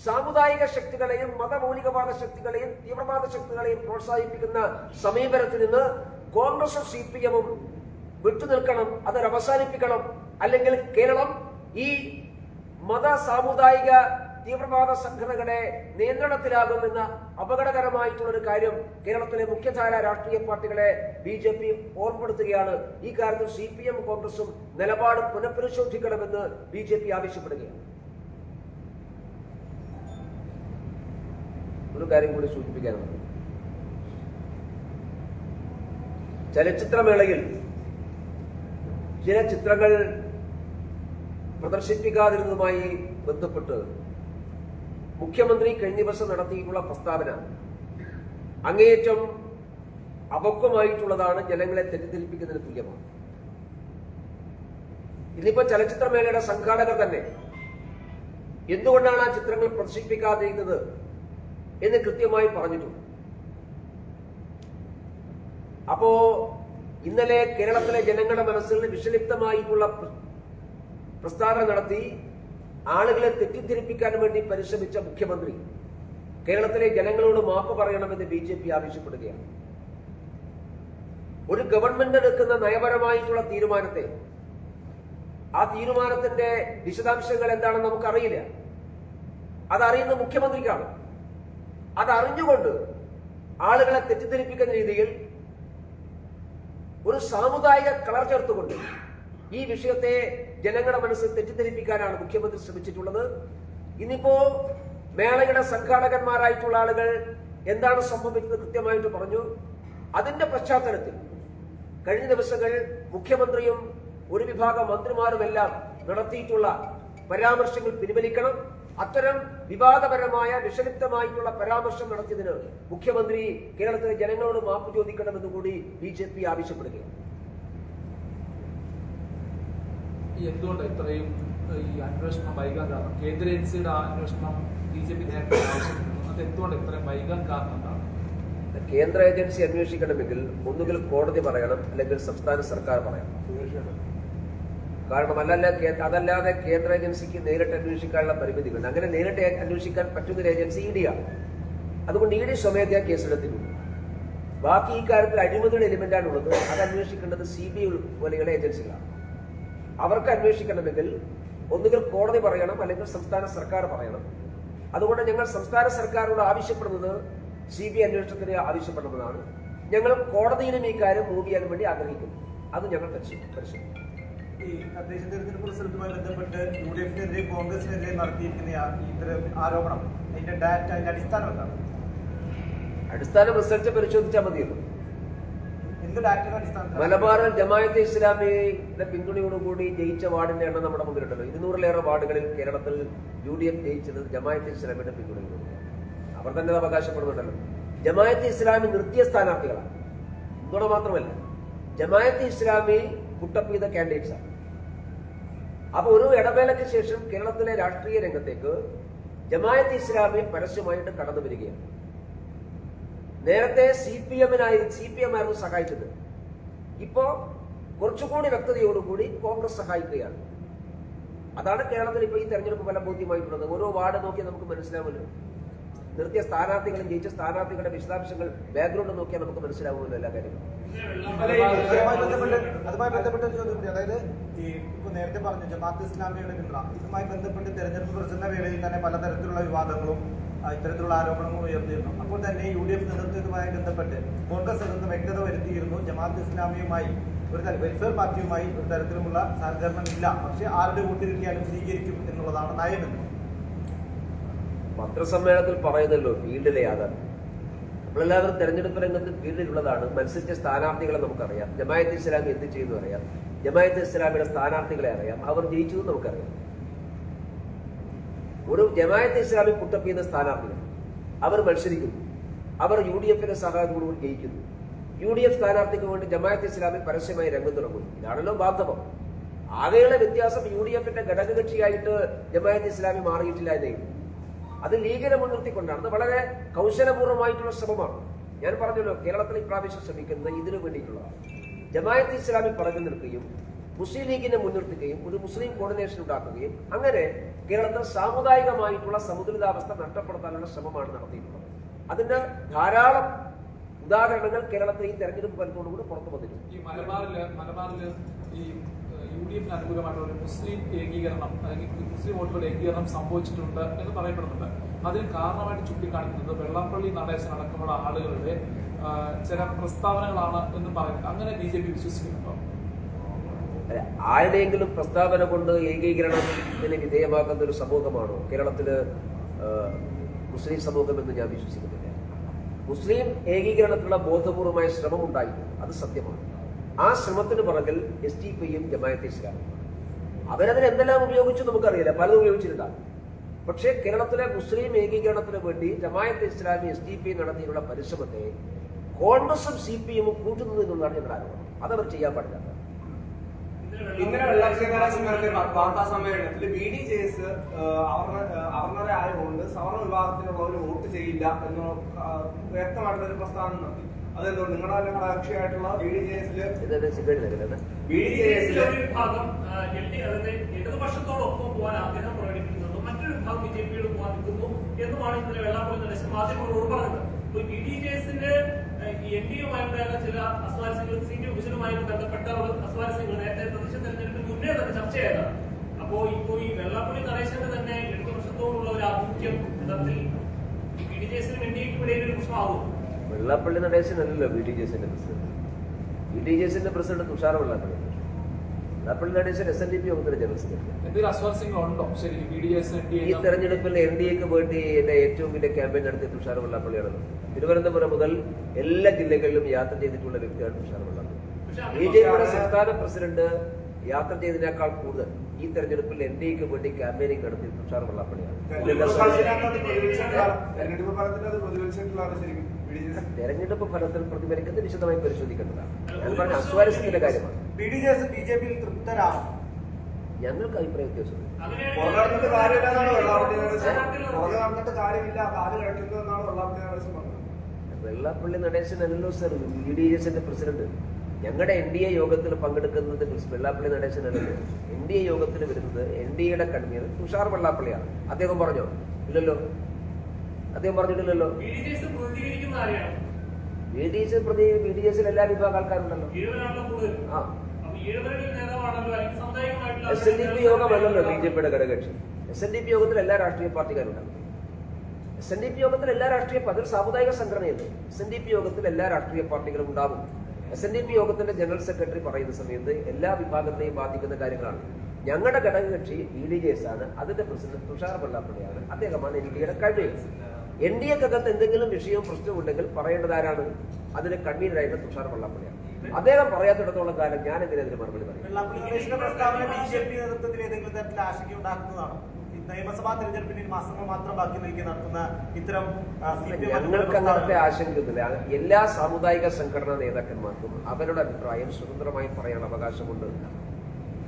സാമുദായിക ശക്തികളെയും മതമൗലികവാദ ശക്തികളെയും തീവ്രവാദ ശക്തികളെയും പ്രോത്സാഹിപ്പിക്കുന്ന സമീപനത്തിൽ നിന്ന് കോൺഗ്രസും CPM-ഉം വിട്ടുനിൽക്കണം, അതൊരു അവസാനിപ്പിക്കണം. അല്ലെങ്കിൽ കേരളം ഈ മത സാമുദായിക തീവ്രവാദ സംഘടനകളെ നിയന്ത്രണത്തിലാകുമെന്ന അപകടകരമായിട്ടുള്ളൊരു കാര്യം കേരളത്തിലെ മുഖ്യധാര രാഷ്ട്രീയ പാർട്ടികളെ BJP ഓർമ്മപ്പെടുത്തുകയാണ്. ഈ കാര്യത്തിൽ CPM കോൺഗ്രസും നിലപാട് പുനഃപരിശോധിക്കണമെന്ന് BJP ആവശ്യപ്പെടുകയാണ്. ഒരു കാര്യം കൂടി സൂചിപ്പിക്കാനുണ്ട്. ചലച്ചിത്രമേളയിൽ ചില ചിത്രങ്ങൾ പ്രദർശിപ്പിക്കാതിരുന്നതുമായി ബന്ധപ്പെട്ട് മുഖ്യമന്ത്രി കഴിഞ്ഞ ദിവസം നടത്തിയിട്ടുള്ള പ്രസ്താവന അങ്ങേയറ്റം അപക്വമായിട്ടുള്ളതാണ്, ജനങ്ങളെ തെറ്റിദ്ധരിപ്പിക്കുന്നതിന് തുല്യമാണ്. ഇന്നിപ്പോ ചലച്ചിത്രമേളയുടെ സംഘാടകർ തന്നെ എന്തുകൊണ്ടാണ് ആ ചിത്രങ്ങൾ പ്രദർശിപ്പിക്കാതിരുന്നത് എന്ന് കൃത്യമായി പറഞ്ഞിട്ടുണ്ട്. അപ്പോ ഇന്നലെ കേരളത്തിലെ ജനങ്ങളുടെ മനസ്സിൽ വിഷലിപ്തമായിട്ടുള്ള പ്രസ്താവന നടത്തി ആളുകളെ തെറ്റിദ്ധരിപ്പിക്കാൻ വേണ്ടി പരിശ്രമിച്ച മുഖ്യമന്ത്രി കേരളത്തിലെ ജനങ്ങളോട് മാപ്പ് പറയണമെന്ന് BJP ആവശ്യപ്പെടുകയാണ്. ഒരു ഗവൺമെന്റ് എടുക്കുന്ന നയപരമായിട്ടുള്ള തീരുമാനത്തെ, ആ തീരുമാനത്തിന്റെ വിശദാംശങ്ങൾ എന്താണെന്ന് നമുക്കറിയില്ല. അതറിയുന്ന മുഖ്യമന്ത്രിക്കാണ്. അതറിഞ്ഞുകൊണ്ട് ആളുകളെ തെറ്റിദ്ധരിപ്പിക്കുന്ന രീതിയിൽ ഒരു സാമുദായിക കളർ ചേർത്തുകൊണ്ട് ഈ വിഷയത്തെ ജനങ്ങളുടെ മനസ്സിൽ തെറ്റിദ്ധരിപ്പിക്കാനാണ് മുഖ്യമന്ത്രി ശ്രമിച്ചിട്ടുള്ളത്. ഇന്നിപ്പോ മേളയുടെ സംഘാടകന്മാരായിട്ടുള്ള ആളുകൾ എന്താണ് സംഭവിച്ചത് കൃത്യമായിട്ട് പറഞ്ഞു. അതിന്റെ പശ്ചാത്തലത്തിൽ കഴിഞ്ഞ ദിവസങ്ങൾ മുഖ്യമന്ത്രിയും ഒരു വിഭാഗം മന്ത്രിമാരുമെല്ലാം നടത്തിയിട്ടുള്ള പരാമർശങ്ങൾ പിൻവലിക്കണം. അത്തരം വിവാദപരമായ വിഷലിപ്തമായിട്ടുള്ള പരാമർശം നടത്തിയതിന് മുഖ്യമന്ത്രി കേരളത്തിലെ ജനങ്ങളോട് മാപ്പ് ചോദിക്കണമെന്ന് കൂടി BJP ആവശ്യപ്പെടുകയാണ്. എന്തുകൊണ്ട് ഇത്രയും ഈ അന്വേഷണം വൈകാൻ കാരണം? കേന്ദ്ര ഏജൻസിയുടെ അന്വേഷണം BJP നേരത്തെ ആവശ്യപ്പെടുന്നു. അത് എന്തുകൊണ്ട് ഇത്രയും വൈകാൻ കാരണം എന്താണ്? കേന്ദ്ര ഏജൻസി അന്വേഷിക്കണമെങ്കിൽ ഒന്നുകിൽ കോടതി പറയണം, അല്ലെങ്കിൽ സംസ്ഥാന സർക്കാർ പറയണം. കാരണം അതല്ലാതെ കേന്ദ്ര ഏജൻസിക്ക് നേരിട്ട് അന്വേഷിക്കാനുള്ള പരിമിതികളുണ്ട്. അങ്ങനെ നേരിട്ട് അന്വേഷിക്കാൻ പറ്റുന്ന ഏജൻസി ED ആണ്. അതുകൊണ്ട് ED സ്വമേധയാ കേസെടുത്തിട്ടുണ്ട്. ബാക്കി ഈ കാര്യത്തിൽ അഴിമതിയുടെ എലിമെന്റാണ് ഉള്ളത്. അത് അന്വേഷിക്കേണ്ടത് CBI പോലെയുള്ള ഏജൻസികളാണ്. അവർക്ക് അന്വേഷിക്കണമെങ്കിൽ ഒന്നുകിൽ കോടതി പറയണം, അല്ലെങ്കിൽ സംസ്ഥാന സർക്കാർ പറയണം. അതുകൊണ്ട് ഞങ്ങൾ സംസ്ഥാന സർക്കാരോട് ആവശ്യപ്പെടുന്നത് CBI അന്വേഷണത്തിന് ആവശ്യപ്പെടുന്നതാണ്. ഞങ്ങൾ കോടതിയിലും ഈ കാര്യം മൂവ് ചെയ്യാൻ വേണ്ടി ആഗ്രഹിക്കുന്നു. അത് ഞങ്ങൾ പരിശോധിക്കും. ഈ തദ്ദേശ തെരഞ്ഞെടുപ്പ് റിസൾട്ടുമായി ബന്ധപ്പെട്ട് UDF-നെതിരെ കോൺഗ്രസിനെതിരെ നടത്തിയിരിക്കുന്ന ഇത്തരം ആരോപണം, അതിന്റെ ഡാറ്റ, അതിന്റെ അടിസ്ഥാനം എന്താണ്? അടിസ്ഥാന റിസൾട്ട് പരിശോധിച്ചാൽ മതിയല്ലോ. എന്ത് ഡാറ്റയുടെ അടിസ്ഥാനത്തിൽ? മലബാറിൽ ജമാഅത്തെ ഇസ്ലാമിയുടെ പിന്തുണയോടുകൂടി ജയിച്ച വാർഡിന്റെ എണ്ണം നമ്മുടെ മുമ്പിലുണ്ടല്ലോ. 200-ലേറെ വാർഡുകളിൽ കേരളത്തിൽ UDF ജയിച്ചത് ജമാഅത്തെ ഇസ്ലാമിയുടെ പിന്തുണയോടുകൂടി. അവർ തന്നെ അവകാശപ്പെടുന്നുണ്ടല്ലോ. ജമാഅത്തെ ഇസ്ലാമി നിർത്തിയ സ്ഥാനാർത്ഥികളാണ്. പിന്തുണ മാത്രമല്ല, ജമാഅത്തെ ഇസ്ലാമി പുട്ടപ്പ് ചെയ്ത കാൻഡിഡേറ്റ്സ് ആണ്. അപ്പൊ ഒരു ഇടവേളയ്ക്ക് ശേഷം കേരളത്തിലെ രാഷ്ട്രീയ രംഗത്തേക്ക് ജമാഅത്തെ ഇസ്ലാമി പരസ്യമായിട്ട് കടന്നു വരികയാണ്. നേരത്തെ CPM ആയിരുന്നു സഹായിച്ചത്. ഇപ്പോ കുറച്ചുകൂടി വ്യക്തതയോടുകൂടി കോൺഗ്രസ് സഹായിക്കുകയാണ്. അതാണ് കേരളത്തിൽ ഇപ്പോൾ ഈ തെരഞ്ഞെടുപ്പ് ഫലബോധ്യമായിട്ടുള്ളത്. ഓരോ വാർഡ് നോക്കിയാൽ നമുക്ക് മനസ്സിലാവുമല്ലോ. നിർത്തിയ സ്ഥാനാർത്ഥികളും ജയിച്ച സ്ഥാനാർത്ഥികളുടെ വിശദാംശങ്ങൾ ബാക്ക്ഗ്രൗണ്ട് നോക്കിയാൽ നമുക്ക് മനസ്സിലാവുമല്ലോ എല്ലാ കാര്യങ്ങളും. അതുമായി ബന്ധപ്പെട്ട ചോദ്യം കൂടി, അതായത് ഈ ഇപ്പൊ നേരത്തെ പറഞ്ഞു ജമാഅത്ത് ഇസ്ലാമിയുടെ പിന്തുണ, ഇതുമായി ബന്ധപ്പെട്ട് തെരഞ്ഞെടുപ്പ് പ്രചരണ വേളയിൽ തന്നെ പലതരത്തിലുള്ള വിവാദങ്ങളും ഇത്തരത്തിലുള്ള ആരോപണങ്ങളും ഉയർന്നിരുന്നു. അപ്പോൾ തന്നെ UDF നേതൃത്വവുമായി ബന്ധപ്പെട്ട് കോൺഗ്രസ് അതിന് വ്യക്തത വരുത്തിയിരുന്നു. ജമാഅത്ത് ഇസ്ലാമിയുമായി ഒരു വെൽഫെയർ പാർട്ടിയുമായി ഒരു തരത്തിലുമുള്ള സഹകരണം ഇല്ല, പക്ഷേ ആരുടെ വോട്ട് കിട്ടിയാലും സ്വീകരിക്കും എന്നുള്ളതാണ് നയമെന്ന് പത്രസമ്മേളനത്തിൽ പറയുന്നല്ലോ ഫീൽഡിലെ യാഥാർത്ഥ്യം. നമ്മളെല്ലാവരും തെരഞ്ഞെടുപ്പ് രംഗത്ത് ഫീൽഡിലുള്ളതാണ്. മത്സരിച്ച സ്ഥാനാർത്ഥികളെ നമുക്കറിയാം. ജമാഅത്ത് ഇസ്ലാമി എന്ത് ചെയ്യുന്നു അറിയാം. ജമാഅത്ത് ഇസ്ലാമിയുടെ സ്ഥാനാർത്ഥികളെ അറിയാം. അവർ ജയിച്ചതും നമുക്കറിയാം. ഒരു ജമാഅത്ത് ഇസ്ലാമി പുട്ടപ്പ് ചെയ്യുന്ന സ്ഥാനാർത്ഥികൾ അവർ മത്സരിക്കുന്നു. അവർ UDFന്റെ സഹായത്തോടുകൂടി ജയിക്കുന്നു. UDF സ്ഥാനാർത്ഥിക്ക് വേണ്ടി ജമാഅത്ത് ഇസ്ലാമി പരസ്യമായി രംഗത്തിറങ്ങുന്നു. ഇതാണല്ലോ വാസ്തവം. ആകെയുള്ള വ്യത്യാസം UDFന്റെ ഘടകകക്ഷിയായിട്ട് ജമാഅത്ത് ഇസ്ലാമി മാറിയിട്ടില്ല എന്നേ. അത് ലീഗിനെ മുൻനിർത്തിക്കൊണ്ടാണ്. അത് വളരെ കൗശലപൂർവ്വമായിട്ടുള്ള ശ്രമമാണ്. ഞാൻ പറഞ്ഞല്ലോ, കേരളത്തിൽ ഇപ്രാവശ്യം ശ്രമിക്കുന്നത് ഇതിനു വേണ്ടിയിട്ടുള്ളതാണ്. ജമാഅത്ത് ഇസ്ലാമി പറഞ്ഞു നിൽക്കുകയും മുസ്ലിം ലീഗിനെ മുൻനിർത്തുകയും ഒരു മുസ്ലിം കോർഡിനേഷൻ ഉണ്ടാക്കുകയും അങ്ങനെ കേരളത്തിൽ സാമുദായികമായിട്ടുള്ള സമുദ്രിതാവസ്ഥ നഷ്ടപ്പെടുത്താനുള്ള ശ്രമമാണ് നടത്തിയിട്ടുള്ളത്. അതിന്റെ ധാരാളം ഉദാഹരണങ്ങൾ കേരളത്തിൽ ഈ തെരഞ്ഞെടുപ്പ് ഫലത്തോടുകൂടി പുറത്തു വന്നിട്ടുണ്ട്. ഈ മലബാറില് ഈ UDF അനുകൂലമായിട്ടുള്ള ഒരു മുസ്ലിം ഏകീകരണം അല്ലെങ്കിൽ മുസ്ലിം വോട്ടുകളുടെ ഏകീകരണം സംഭവിച്ചിട്ടുണ്ട് എന്ന് പറയപ്പെടുന്നുണ്ട്. അതിന് കാരണമായിട്ട് ചൂണ്ടിക്കാണിക്കുന്നത് വെള്ളാപ്പള്ളി നടേശൻ അടക്കമുള്ള ആളുകളുടെ ചില പ്രസ്താവനകളാണ് എന്ന് പറയുന്നത്. അങ്ങനെ BJP വിശ്വസിക്കുന്നുണ്ടോ? ആരുടെയെങ്കിലും പ്രസ്താവന കൊണ്ട് ഏകീകരണത്തിന് വിധേയമാക്കുന്ന ഒരു സമൂഹമാണോ കേരളത്തില് മുസ്ലിം സമൂഹം എന്ന് ഞാൻ വിശ്വസിക്കുന്നില്ല. മുസ്ലിം ഏകീകരണത്തിനുള്ള ബോധപൂർവമായ ശ്രമം ഉണ്ടായിരുന്നു, അത് സത്യമാണ്. ആ ശ്രമത്തിന് പുറകിൽ SDPയും ജമാഅത്തെ ഇസ്ലാമും അവരതിന് എന്തെല്ലാം ഉപയോഗിച്ചു നമുക്കറിയില്ല, പലതും ഉപയോഗിച്ചിട്ടുണ്ടാകും. പക്ഷേ കേരളത്തിലെ മുസ്ലിം ഏകീകരണത്തിന് വേണ്ടി ജമാഅത്തെ ഇസ്ലാമി SDP നടത്തിയുള്ള പരിശ്രമത്തെ കോൺഗ്രസും CPM കൂട്ടുന്നു എന്നുള്ളതാണ് ഞങ്ങളുടെ ആരോപണം. അതവർ ചെയ്യാൻ പാടില്ല. ഇന്നലെ വെള്ളാക്ഷേത്ര വാർത്താ സമ്മേളനത്തിൽ BDJS അവർണരെ ആയതുകൊണ്ട് സവർണ വിഭാഗത്തിനുള്ളവർ വോട്ട് ചെയ്യില്ല എന്ന് വ്യക്തമായിട്ടുള്ളൊരു പ്രസ്താവന നടത്തി. അതെന്തുകൊണ്ട് നിങ്ങളുടെ കക്ഷിയായിട്ടുള്ള BDJSല് ഒരു വിഭാഗം ഇടതുപക്ഷത്തോടൊപ്പം പോകാൻ ആഗ്രഹം പ്രകടിപ്പിക്കുന്നു, മറ്റൊരു വിഭാഗം BJPയോട് പോകാൻ നിൽക്കുന്നു എന്നുമാണ് ഇന്നലെ വെള്ളാപ്പള്ളി നടേശൻ മാധ്യമങ്ങളോട് പറഞ്ഞത്. BDJSന്റെ NDAയുമായിട്ടുള്ള ചില അസ്വാരസ്യങ്ങൾ, സീറ്റ് വിഭജനവുമായി ബന്ധപ്പെട്ട അസ്വാരസ്യങ്ങൾ നേരത്തെ തദ്ദേശ തെരഞ്ഞെടുപ്പിന് മുന്നേ തന്നെ ചർച്ചയായതാണ്. അപ്പോ ഈ വെള്ളാപ്പള്ളി നടേശന്റെ തന്നെ ഇടതുപക്ഷത്തോടുള്ള ഒരു ആഭിമുഖ്യം യഥാർത്ഥത്തിൽ BDJSനും NDAയ്ക്കും ഇടയിൽ ഒരു പ്രശ്നമാകും. വെള്ളാപ്പള്ളി നടേശനല്ലല്ലോ BDJSന്റെ പ്രസിഡന്റ്. BDJSന്റെ പ്രസിഡന്റ് തുഷാർ വെള്ളാപ്പള്ളി. വെള്ളാപ്പള്ളി നടേശൻ SNDP യോഗത്തിന്റെ ജനറൽ സെക്രട്ടറി. ഈ തെരഞ്ഞെടുപ്പിൽ NDAക്ക് വേണ്ടി എന്റെ ഏറ്റവും വലിയ ക്യാമ്പയിൻ നടത്തിയ തുഷാർ വെള്ളാപ്പള്ളിയാണല്ലോ. തിരുവനന്തപുരം മുതൽ എല്ലാ ജില്ലകളിലും യാത്ര ചെയ്തിട്ടുള്ള വ്യക്തിയാണ് തുഷാർ വെള്ളാപ്പള്ളി. BJPയുടെ സംസ്ഥാന പ്രസിഡന്റ് യാത്ര ചെയ്തതിനേക്കാൾ കൂടുതൽ ഈ തെരഞ്ഞെടുപ്പിൽ NDAക്ക് വേണ്ടി ക്യാമ്പയിനിങ് നടത്തിയ തുഷാർ വെള്ളാപ്പള്ളിയാണ്. തെരഞ്ഞെടുപ്പ് ഫലത്തിൽ പ്രതിഫലിക്കുന്നത് വിശദമായി പരിശോധിക്കേണ്ടതാണ്. ഞാൻ പറഞ്ഞ അസ്വാരസ്യത്തിന്റെ കാര്യമാണ്. BJPയിൽ തൃപ്തരാണ്. ഞങ്ങൾക്ക് അഭിപ്രായ വ്യത്യാസം. വെള്ളാപ്പള്ളി നടേശനല്ലോ സർ BDJSന്റെ പ്രസിഡന്റ്. ഞങ്ങളുടെ NDA യോഗത്തിൽ പങ്കെടുക്കുന്നത് വെള്ളാപ്പള്ളി നടേശനല്ലോ. NDA യോഗത്തിൽ വരുന്നത് NDAയുടെ കൺവീനർ തുഷാർ വെള്ളാപ്പള്ളിയാണ്. അദ്ദേഹം പറഞ്ഞോ? ഇല്ലല്ലോ, അദ്ദേഹം പറഞ്ഞിട്ടില്ലല്ലോ. BDJSൽ എല്ലാ വിഭാഗം ആൾക്കാരുണ്ടല്ലോ. SNDP യോഗമല്ലല്ലോ BJPയുടെ ഘടകകക്ഷി. SNDP യോഗത്തിൽ എല്ലാ രാഷ്ട്രീയ പാർട്ടിക്കാരുണ്ടാകും. SNDP യോഗത്തിൽ എല്ലാ രാഷ്ട്രീയ അതൊരു സാമുദായിക സംഘടനയല്ലേ. SNDP യോഗത്തിൽ എല്ലാ രാഷ്ട്രീയ പാർട്ടികളും ഉണ്ടാകും. SNDP യോഗത്തിന്റെ ജനറൽ സെക്രട്ടറി പറയുന്ന സമയത്ത് എല്ലാ വിഭാഗത്തെയും ബാധിക്കുന്ന കാര്യങ്ങളാണ്. ഞങ്ങളുടെ ഘടകകക്ഷി BDJS ആണ്. അതിന്റെ പ്രസിഡന്റ് തുഷാർ വെള്ളാപ്പള്ളിയാണ്. അദ്ദേഹമാണ് NDAയുടെ കൺവീനർ. NDAക്കകത്ത് എന്തെങ്കിലും വിഷയവും പ്രശ്നവും ഉണ്ടെങ്കിൽ പറയേണ്ടത് ആരാണ്? അതിന് കൺവീനറായിട്ട് തുഷാർ വെള്ളാപ്പള്ളിയാണ്. അദ്ദേഹം പറയാത്തിടത്തോളം കാലം ഞാൻ ഇതിനെതിരെ മറുപടി പറയും. നിയമസഭാ തെരഞ്ഞെടുപ്പിന് മാസങ്ങൾ മാത്രം ബാക്കി നിൽക്കി നടത്തുന്ന ഇത്തരം ഞങ്ങൾക്ക് അങ്ങനത്തെ ആശങ്കയൊന്നുമില്ല. എല്ലാ സാമുദായിക സംഘടനാ നേതാക്കന്മാർക്കും അവരുടെ അഭിപ്രായം സ്വതന്ത്രമായി പറയാൻ അവകാശമുണ്ട്.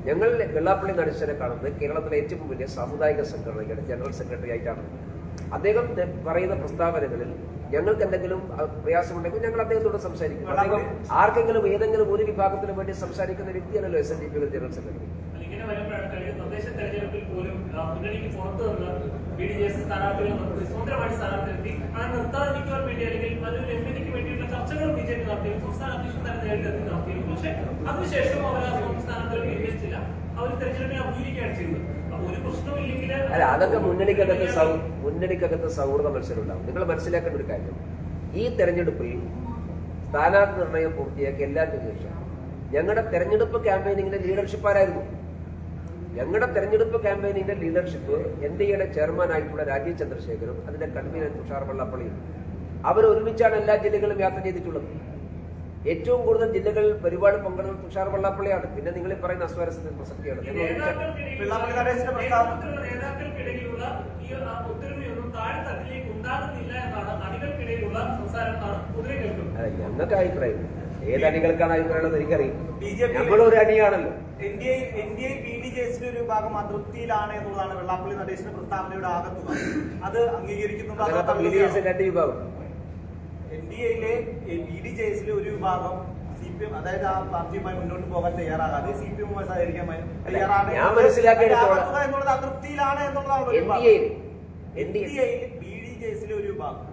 ഞങ്ങൾ വെള്ളാപ്പള്ളി നടേശനെ കാണുന്നത് കേരളത്തിലെ ഏറ്റവും വലിയ സാമുദായിക സംഘടനയുടെ ജനറൽ സെക്രട്ടറി ആയിട്ടാണ്. അദ്ദേഹം പറയുന്ന പ്രസ്താവനകളിൽ ഞങ്ങൾക്ക് എന്തെങ്കിലും പ്രയാസമുണ്ടെങ്കിൽ ഞങ്ങൾ അദ്ദേഹത്തോട് സംസാരിക്കും. അദ്ദേഹം ആർക്കെങ്കിലും ഏതെങ്കിലും ഒരു വിഭാഗത്തിന് വേണ്ടി സംസാരിക്കുന്ന വ്യക്തിയാണല്ലോ SNDP ജനറൽ സെക്രട്ടറി. ഇങ്ങനെ വരുമ്പോഴാണ് കഴിഞ്ഞ തദ്ദേശ തെരഞ്ഞെടുപ്പിൽ പോലും മുന്നണിക്ക് പുറത്തു നിന്ന് BDJS സ്ഥാനാർത്ഥികൾ സ്വതന്ത്രമായി സ്ഥാനാർത്ഥി അങ്ങനെ നിർത്താതിരിക്കുവാൻ വേണ്ടി അല്ലെങ്കിൽ മറ്റൊരു എംപിക്ക് വേണ്ടിയുള്ള ചർച്ചകൾ BJP നടത്തിയും സംസ്ഥാന അധ്യക്ഷൻ തന്നെ നേരിട്ടെത്തി നടത്തിയും. പക്ഷെ അതിനുശേഷം അവർ ആ സ്ഥാനാർത്ഥികൾ സ്വീകരിച്ചില്ല. അവർ തെരഞ്ഞെടുപ്പിനെ അഭിമുഖീകരിക്കുകയാണ് ചെയ്യുന്നത്. അപ്പൊ ഒരു പ്രശ്നമില്ലെങ്കിൽ അല്ല, അതൊക്കെ മുന്നണിക്കകത്ത് സൗഹൃദ മത്സരം ഉണ്ടാവും. നിങ്ങൾ മനസ്സിലാക്കേണ്ട ഒരു കാര്യം, ഈ തെരഞ്ഞെടുപ്പിൽ സ്ഥാനാർത്ഥി നിർണയം പൂർത്തിയാക്കി എല്ലാത്തിനും ശേഷം ഞങ്ങളുടെ തെരഞ്ഞെടുപ്പ് ക്യാമ്പയിനിങ്ങിന്റെ ലീഡർഷിപ്പ് ആരായിരുന്നു? ഞങ്ങളുടെ തെരഞ്ഞെടുപ്പ് ക്യാമ്പയിനിന്റെ ലീഡർഷിപ്പ് NDAയുടെ ചെയർമാൻ ആയിട്ടുള്ള രാജീവ് ചന്ദ്രശേഖരും അതിന്റെ കൺവീനർ തുഷാർ വെള്ളാപ്പള്ളിയും അവർ ഒരുമിച്ചാണ് എല്ലാ ജില്ലകളും യാത്ര ചെയ്തിട്ടുള്ളത്. ഏറ്റവും കൂടുതൽ ജില്ലകളിൽ പരിപാടി പങ്കെടുക്കുന്നത് തുഷാർ വെള്ളാപ്പള്ളിയാണ്. പിന്നെ നിങ്ങൾ ഈ പറയുന്ന അസ്വാരസ്യത്തിന് പ്രസക്തിയാണ്. നേതാക്കൾക്കിടയിലുള്ള ഈ ഒത്തൊരുമയൊന്നും താഴെ തട്ടിലേക്ക് ഉണ്ടാകുന്നില്ല എന്നാണ് അണികൾക്കിടയിലുള്ള സംസാരമാണ് പൊതുവെ കേൾക്കുന്നത്. ഞങ്ങൾക്ക് അഭിപ്രായം ഏത് അണികൾക്കാണ് അഭിപ്രായം എനിക്കറിയും. നമ്മളൊരു അണിയാണല്ലോ. NDA BDJS ഒരു വിഭാഗം അതൃപ്തിയിലാണ് എന്നുള്ളതാണ് വെള്ളാപ്പള്ളി നടേശന്റെ പ്രസ്താവനയുടെ ആകത്തുക. അത് അംഗീകരിക്കുന്നുണ്ടോ? രണ്ട് വിഭാഗം NDAയിലെ BDJSലെ ഒരു വിഭാഗം CPM, അതായത് ആ പാർട്ടിയുമായി മുന്നോട്ട് പോകാൻ തയ്യാറാകാതെ CPM-മായി സഹകരിക്കാൻ തയ്യാറാണ് എന്നുള്ളത് അതൃപ്തിയിലാണ് എന്നുള്ളതാണ് BDJSലെ ഒരു വിഭാഗം.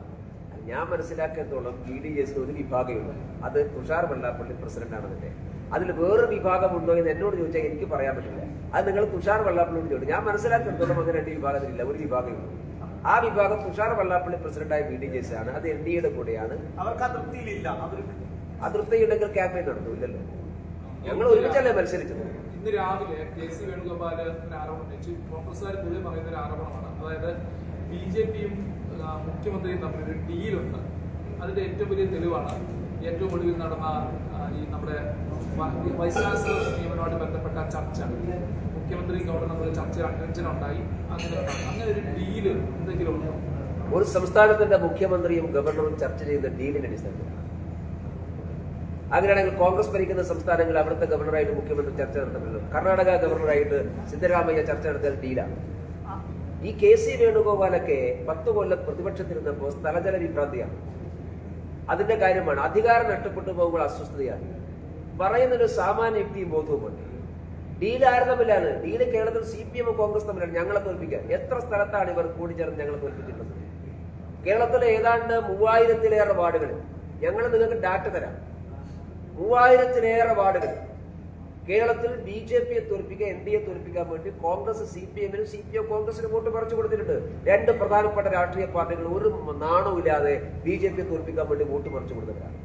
ഞാൻ മനസ്സിലാക്കിയത്തോളം BDJS ഒരു വിഭാഗമുള്ളൂ. അത് തുഷാർ വെള്ളാപ്പള്ളി പ്രസിഡന്റാണ് അതിന്റെ. അതിൽ വേറൊരു വിഭാഗമുണ്ടോ എന്ന് എന്നോട് ചോദിച്ചാൽ എനിക്ക് പറയാൻ പറ്റില്ല. അത് നിങ്ങൾ തുഷാർ വെള്ളാപ്പള്ളിയോട് ചോദിച്ചു. ഞാൻ മനസ്സിലാക്കിയെടുത്തോളം അങ്ങനെ രണ്ട് വിഭാഗത്തിലില്ല, ഒരു വിഭാഗമുള്ളൂ. ആ വിഭാഗം തുഷാർ വെള്ളാപ്പള്ളി പ്രസിഡന്റായ BDJS ആണ്. അത് NDAയുടെ കൂടെയാണ്. അവർക്ക് അതൃപ്തിയിലില്ല. അതൃപ്തിയുണ്ടെങ്കിൽ ക്യാമ്പയിൻ നടത്തൂല്ലല്ലോ. ഞങ്ങൾ ഒരുമിച്ചല്ലേ മത്സരിച്ചത്. ഇന്ന് രാവിലെ KC വേണുഗോപാൽ ഒരു ആരോപണം വെച്ചു. കോൺഗ്രസ്സുകാർ പൊതുവെ പറയുന്ന ഒരു ആരോപണമാണ്. അതായത് BJPയും മുഖ്യമന്ത്രിയും തമ്മിലൊരു ഡീലുണ്ട്. അതിന്റെ ഏറ്റവും വലിയ തെളിവാണ് ഏറ്റവും ഒടുവിൽ നടന്ന ഈ നമ്മുടെ വൈസ് ചാൻസലർ നിയമനവുമായി ബന്ധപ്പെട്ട ചർച്ച. മുഖ്യമന്ത്രിയും ഗവർണറും ചർച്ച ടെൻഷൻ ഉണ്ടായി. അങ്ങനെ ഒരു ഡീല് എന്തെങ്കിലും ഉണ്ടോ? ഒരു സംസ്ഥാനത്തിന്റെ മുഖ്യമന്ത്രിയും ഗവർണറും ചർച്ച ചെയ്യുന്ന ഡീലിന്റെ അടിസ്ഥാനത്തിൽ അങ്ങനെയാണെങ്കിൽ കോൺഗ്രസ് ഭരിക്കുന്ന സംസ്ഥാനങ്ങളിൽ അവിടുത്തെ ഗവർണറായിട്ട് മുഖ്യമന്ത്രി ചർച്ച നടത്തുന്നല്ലോ. കർണാടക ഗവർണറായിട്ട് സിദ്ധരാമയ്യ ചർച്ച നടത്തിയ ഡീലാണ്. ഈ KC വേണുഗോപാലൊക്കെ 10 കൊല്ലം പ്രതിപക്ഷത്തിരുന്നപ്പോൾ സ്ഥലജല വിഭ്രാന്തിയാണ്. അതിന്റെ കാര്യമാണ്. അധികാരം നഷ്ടപ്പെട്ടു പോകുമ്പോൾ അസ്വസ്ഥതയാണ്. പറയുന്നൊരു സാമാന്യ യുക്തിയും ബോധവുമുണ്ട്. ഡീല് ആര് തമ്മിലാണ്? ഡീല് കേരളത്തിൽ CPM കോൺഗ്രസ് തമ്മിലാണ്. ഞങ്ങളെ തോൽപ്പിക്കാൻ എത്ര സ്ഥലത്താണ് ഇവർ കൂടിച്ചേർന്ന് ഞങ്ങളെ തോൽപ്പിച്ചിട്ടുള്ളത്? കേരളത്തിലെ ഏതാണ്ട് 3000-ലേറെ വാർഡുകളിൽ ഞങ്ങൾ നിങ്ങൾക്ക് ഡാറ്റ തരാം. 3000-ലേറെ വാർഡുകളിൽ കേരളത്തിൽ BJPയെ തോൽപ്പിക്കാൻ NDAയെ തോൽപ്പിക്കാൻ വേണ്ടി കോൺഗ്രസ് CPM-നും CPM കോൺഗ്രസിന് വോട്ട് കുറച്ചു കൊടുത്തിട്ടുണ്ട്. രണ്ട് പ്രധാനപ്പെട്ട രാഷ്ട്രീയ പാർട്ടികൾ ഒരു നാണവും ഇല്ലാതെ BJPയെ തോൽപ്പിക്കാൻ വേണ്ടി വോട്ട് മറിച്ചു കൊടുത്തവരാണ്.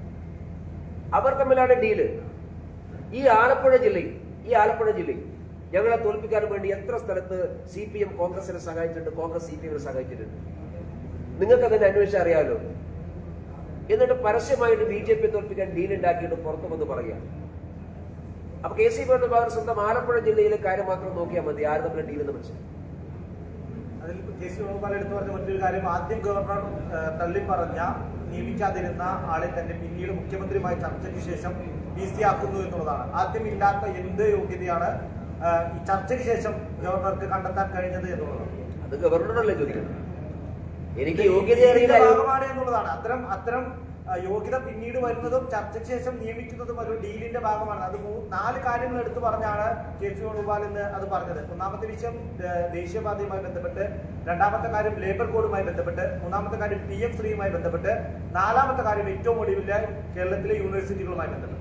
അവർ തമ്മിലാണ് ഡീല്. ഈ ആലപ്പുഴ ജില്ലയിൽ ഞങ്ങളെ തോൽപ്പിക്കാൻ വേണ്ടി എത്ര സ്ഥലത്ത് CPM കോൺഗ്രസിനെ സഹായിച്ചിട്ടുണ്ട്, കോൺഗ്രസ് CPM-നെ സഹായിച്ചിട്ടുണ്ട്. നിങ്ങൾക്ക് അതിനെ അന്വേഷിച്ച് അറിയാമല്ലോ. എന്നിട്ട് പരസ്യമായിട്ട് BJPയെ തോൽപ്പിക്കാൻ ഡീൽ ഉണ്ടാക്കിയിട്ട് പുറത്തു വന്ന് പറയുക. അപ്പൊ KC വേണുഗോപാൽ സ്വന്തം ആലപ്പുഴ ജില്ലയിലെ കാര്യം മാത്രം നോക്കിയാൽ മതി ആര് തമ്മിൽ ഡീലെന്ന് മനസ്സിലായി. അതിൽ KC വേണുഗോപാൽ എടുത്തു പറഞ്ഞ മറ്റൊരു കാര്യം, ആദ്യം ഗവർണർ നിയമിക്കാതിരുന്ന ആളെ തന്നെ പിന്നീട് മുഖ്യമന്ത്രിയുമായി ചർച്ചയ്ക്ക് ശേഷം PC ആക്കുന്നു എന്നുള്ളതാണ്. ആദ്യം ഇല്ലാത്ത എന്ത് യോഗ്യതയാണ് ഈ ചർച്ചയ്ക്ക് ശേഷം ഗവർണർക്ക് കണ്ടെത്താൻ കഴിഞ്ഞത് എന്നുള്ളതാണ്. അത് ഗവർണറല്ലേ ചോദിക്കുന്നത്. എനിക്ക് യോഗ്യത അറിയില്ല എന്നുള്ളതാണ്. അത്തരം യോഗ്യത പിന്നീട് വരുന്നതും ചർച്ചയ്ക്ക് ശേഷം നിയമിക്കുന്നതും ഒരു ഡീലിന്റെ ഭാഗമാണ്. അത് 4 കാര്യങ്ങൾ എടുത്തു പറഞ്ഞാണ് KC വേണുഗോപാൽ എന്ന് അത് പറഞ്ഞത്. ഒന്നാമത്തെ വിഷയം ദേശീയപാതയുമായി ബന്ധപ്പെട്ട്, രണ്ടാമത്തെ കാര്യം ലേബർ കോഡുമായി ബന്ധപ്പെട്ട്, മൂന്നാമത്തെ കാര്യം PM ശ്രീയുമായി ബന്ധപ്പെട്ട്, നാലാമത്തെ കാര്യം ഏറ്റവും ഒടുവില്ല കേരളത്തിലെ യൂണിവേഴ്സിറ്റികളുമായി ബന്ധപ്പെട്ട്.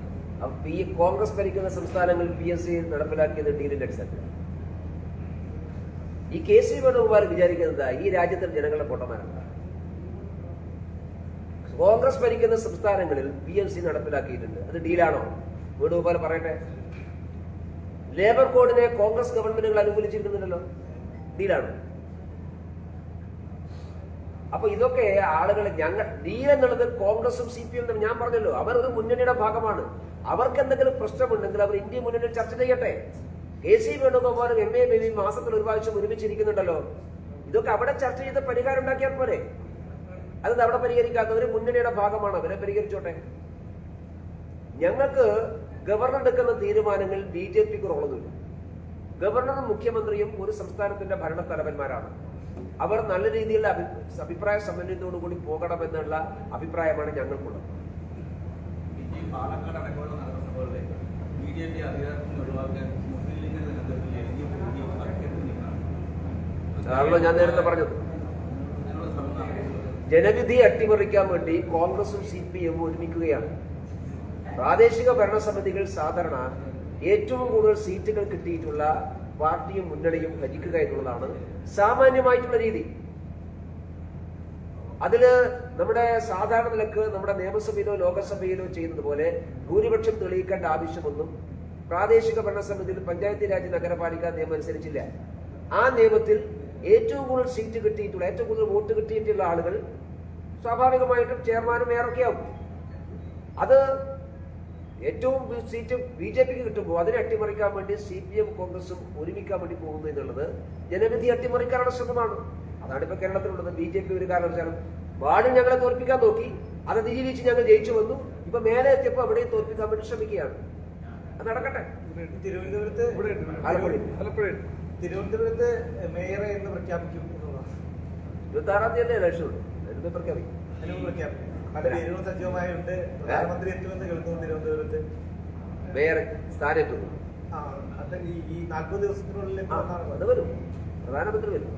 കോൺഗ്രസ് ഭരിക്കുന്ന സംസ്ഥാനങ്ങളിൽ PSC നടപ്പിലാക്കിയത് ഡീലിന്റെ അടിസ്ഥാനത്തിൽ. ഈ KC വേണുഗോപാൽ വിചാരിക്കുന്നത് ഈ രാജ്യത്തെ ജനങ്ങളുടെ പൊട്ടന്മാരാണ്. കോൺഗ്രസ് ഭരിക്കുന്ന സംസ്ഥാനങ്ങളിൽ PSC നടപ്പിലാക്കിയിട്ടുണ്ട്. അത് ഡീലാണോ? വേണുഗോപാൽ പറയട്ടെ. ലേബർ കോഡിനെ കോൺഗ്രസ് ഗവൺമെന്റുകൾ അനുകൂലിച്ചിരിക്കുന്നുണ്ടല്ലോ. ഡീലാണോ? അപ്പൊ ഇതൊക്കെ ആളുകളെ ഡീൽ എന്നുള്ളത് കോൺഗ്രസും CPM ഞാൻ പറഞ്ഞല്ലോ, അവർ ഒരു മുന്നണിയുടെ ഭാഗമാണ്. അവർക്ക് എന്തെങ്കിലും പ്രശ്നമുണ്ടെങ്കിൽ അവർ ഇന്ത്യ മുന്നണിയിൽ ചർച്ച ചെയ്യട്ടെ. KC വേണുഗോപാലും MA ബേബിയും മാസത്തിൽ ഒരു പ്രാവശ്യം ഒരുമിച്ചിരിക്കുന്നുണ്ടല്ലോ. ഇതൊക്കെ അവിടെ ചർച്ച ചെയ്ത് പരിഹാരം ഉണ്ടാക്കിയാൽ പോരെ. അത് അവിടെ പരിഹരിക്കാത്തവര് മുന്നണിയുടെ ഭാഗമാണ്, അവരെ പരിഹരിച്ചോട്ടെ. ഞങ്ങൾക്ക് ഗവർണർ എടുക്കുന്ന തീരുമാനങ്ങളിൽ BJPക്ക് റോളൊന്നുമില്ല. ഗവർണറും മുഖ്യമന്ത്രിയും ഒരു സംസ്ഥാനത്തിന്റെ ഭരണത്തലവന്മാരാണ്. അവർ നല്ല രീതിയിലുള്ള അഭിപ്രായ സമന്വയത്തോടുകൂടി പോകണമെന്നുള്ള അഭിപ്രായമാണ് ഞങ്ങൾക്കുള്ളത്. പാലക്കാട് അടക്കമുള്ള നഗരസഭകളിലെ BJP അധികാരത്തിൽ ഒഴിവാക്കാൻ മുസ്ലിം ലീഗിന്റെ നേതൃത്വത്തിൽ അതാണല്ലോ ഞാൻ നേരത്തെ പറഞ്ഞത്. ജനവിധി അട്ടിമറിക്കാൻ വേണ്ടി കോൺഗ്രസും CPM ഒരുമിക്കുകയാണ്. പ്രാദേശിക ഭരണസമിതികൾ സാധാരണ ഏറ്റവും കൂടുതൽ സീറ്റുകൾ കിട്ടിയിട്ടുള്ള പാർട്ടിയും മുന്നണിയും ഭരിക്കുക എന്നുള്ളതാണ് സാമാന്യമായിട്ടുള്ള രീതി. അതില് നമ്മുടെ സാധാരണ നിലക്ക് നമ്മുടെ നിയമസഭയിലോ ലോകസഭയിലോ ചെയ്യുന്നത് പോലെ ഭൂരിപക്ഷം തെളിയിക്കേണ്ട ആവശ്യമൊന്നും പ്രാദേശിക ഭരണസമിതിയിൽ പഞ്ചായത്ത് രാജ് നഗരപാലിക നിയമം അനുസരിച്ചില്ല. ആ നിയമത്തിൽ ഏറ്റവും കൂടുതൽ സീറ്റ് കിട്ടിയിട്ടുള്ള, ഏറ്റവും കൂടുതൽ വോട്ട് കിട്ടിയിട്ടുള്ള ആളുകൾ സ്വാഭാവികമായിട്ടും ചെയർമാനും മേയറൊക്കെ ആവും. അത് ഏറ്റവും സീറ്റ് BJPക്ക് കിട്ടുമ്പോൾ അതിനെ അട്ടിമറിക്കാൻ വേണ്ടി CPM കോൺഗ്രസും ഒരുമിക്കാൻ വേണ്ടി പോകുന്നു എന്നുള്ളത് ജനവിധി അട്ടിമറിക്കാനുള്ള ശ്രമമാണ്. അതാണ് ഇപ്പൊ കേരളത്തിലുള്ളത്. BJP ഒരു കാരണവശാലും വാർഡിൽ ഞങ്ങളെ തോൽപ്പിക്കാൻ നോക്കി, അത് അതിജീവിച്ച് ഞങ്ങൾ ജയിച്ചു വന്നു. ഇപ്പൊ മേലെ എത്തിയപ്പോ അവിടെയും തോൽപ്പിക്കാൻ വേണ്ടി ശ്രമിക്കുകയാണ്. അത് നടക്കട്ടെ. തിരുവനന്തപുരത്ത് മേയറെ എന്ന് പ്രഖ്യാപിക്കും എന്നുള്ളതാണ്. 26-ാം തീയതി ഇലക്ഷനുണ്ട്. അതിന് പ്രഖ്യാപിക്കും. പ്രഖ്യാപിക്കും. പല പേരുകളും സജീവമായുണ്ട്. പ്രധാനമന്ത്രി എത്തുമെന്ന് കേൾക്കുന്നു തിരുവനന്തപുരത്ത്. മേയർ സ്ഥാനത്തെത്തുന്നു. അത് ഈ 40 ദിവസത്തിനുള്ളിൽ അത് വരും. പ്രധാനമന്ത്രി വരും.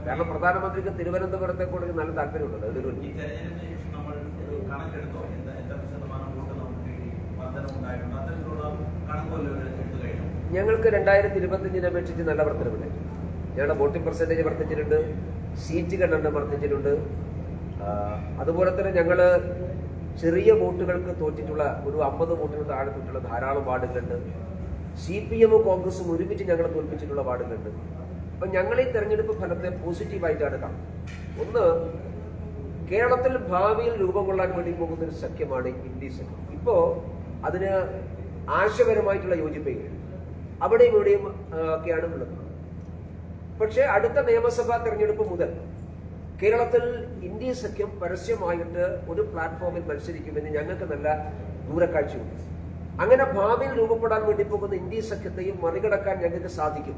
കാരണം പ്രധാനമന്ത്രിക്ക് തിരുവനന്തപുരത്തെ കൂടെ നല്ല താല്പര്യമുണ്ട്. ഈ തെരഞ്ഞെടുപ്പിന് ശേഷം നമ്മൾ ഒരു കണക്കെടുത്തോ എത്ര ശതമാനം വോട്ട് നമുക്ക് വർധനമുണ്ടായിട്ടുണ്ട്, അത്തരത്തിലുള്ള കണക്കുമല്ലോ എടുത്തു കഴിഞ്ഞു. ഞങ്ങൾക്ക് 2025 അപേക്ഷിച്ച് നല്ല വർധനമുണ്ടായി. ഞങ്ങളുടെ വോട്ടിംഗ് പെർസെന്റേജ് വർദ്ധിച്ചിട്ടുണ്ട്, സീറ്റുകൾ എണ്ണം വർദ്ധിച്ചിട്ടുണ്ട്. അതുപോലെ തന്നെ ഞങ്ങള് ചെറിയ വോട്ടുകൾക്ക് തോറ്റിട്ടുള്ള ഒരു 50 വോട്ടുകൾ താഴെ തോറ്റിട്ടുള്ള ധാരാളം വാർഡുകളുണ്ട്. CPM കോൺഗ്രസും ഒരുമിച്ച് ഞങ്ങളെ തോൽപ്പിച്ചിട്ടുള്ള വാർഡുകളുണ്ട്. അപ്പൊ ഞങ്ങൾ ഈ തെരഞ്ഞെടുപ്പ് ഫലത്തെ പോസിറ്റീവായിട്ടാണ് കാണുന്നത്. ഒന്ന്, കേരളത്തിൽ ഭാവിയിൽ രൂപം കൊള്ളാൻ വേണ്ടി പോകുന്ന ഒരു സഖ്യമാണ് ഇന്ത്യ സഖ്യം. ഇപ്പോ അതിന് ആശയപരമായിട്ടുള്ള യോജിപ്പുകൾ അവിടെയും ഇവിടെയും ഒക്കെയാണ് ഉള്ളത്. പക്ഷെ അടുത്ത നിയമസഭാ തെരഞ്ഞെടുപ്പ് മുതൽ കേരളത്തിൽ ഇന്ത്യ സഖ്യം പരസ്യമായിട്ട് ഒരു പ്ലാറ്റ്ഫോമിൽ മത്സരിക്കുമെന്ന് ഞങ്ങൾക്ക് നല്ല ദൂരക്കാഴ്ചയുണ്ട്. അങ്ങനെ ഭാവിയിൽ രൂപപ്പെടാൻ വേണ്ടി പോകുന്ന ഇന്ത്യ സഖ്യത്തെയും മറികടക്കാൻ ഞങ്ങൾക്ക് സാധിക്കും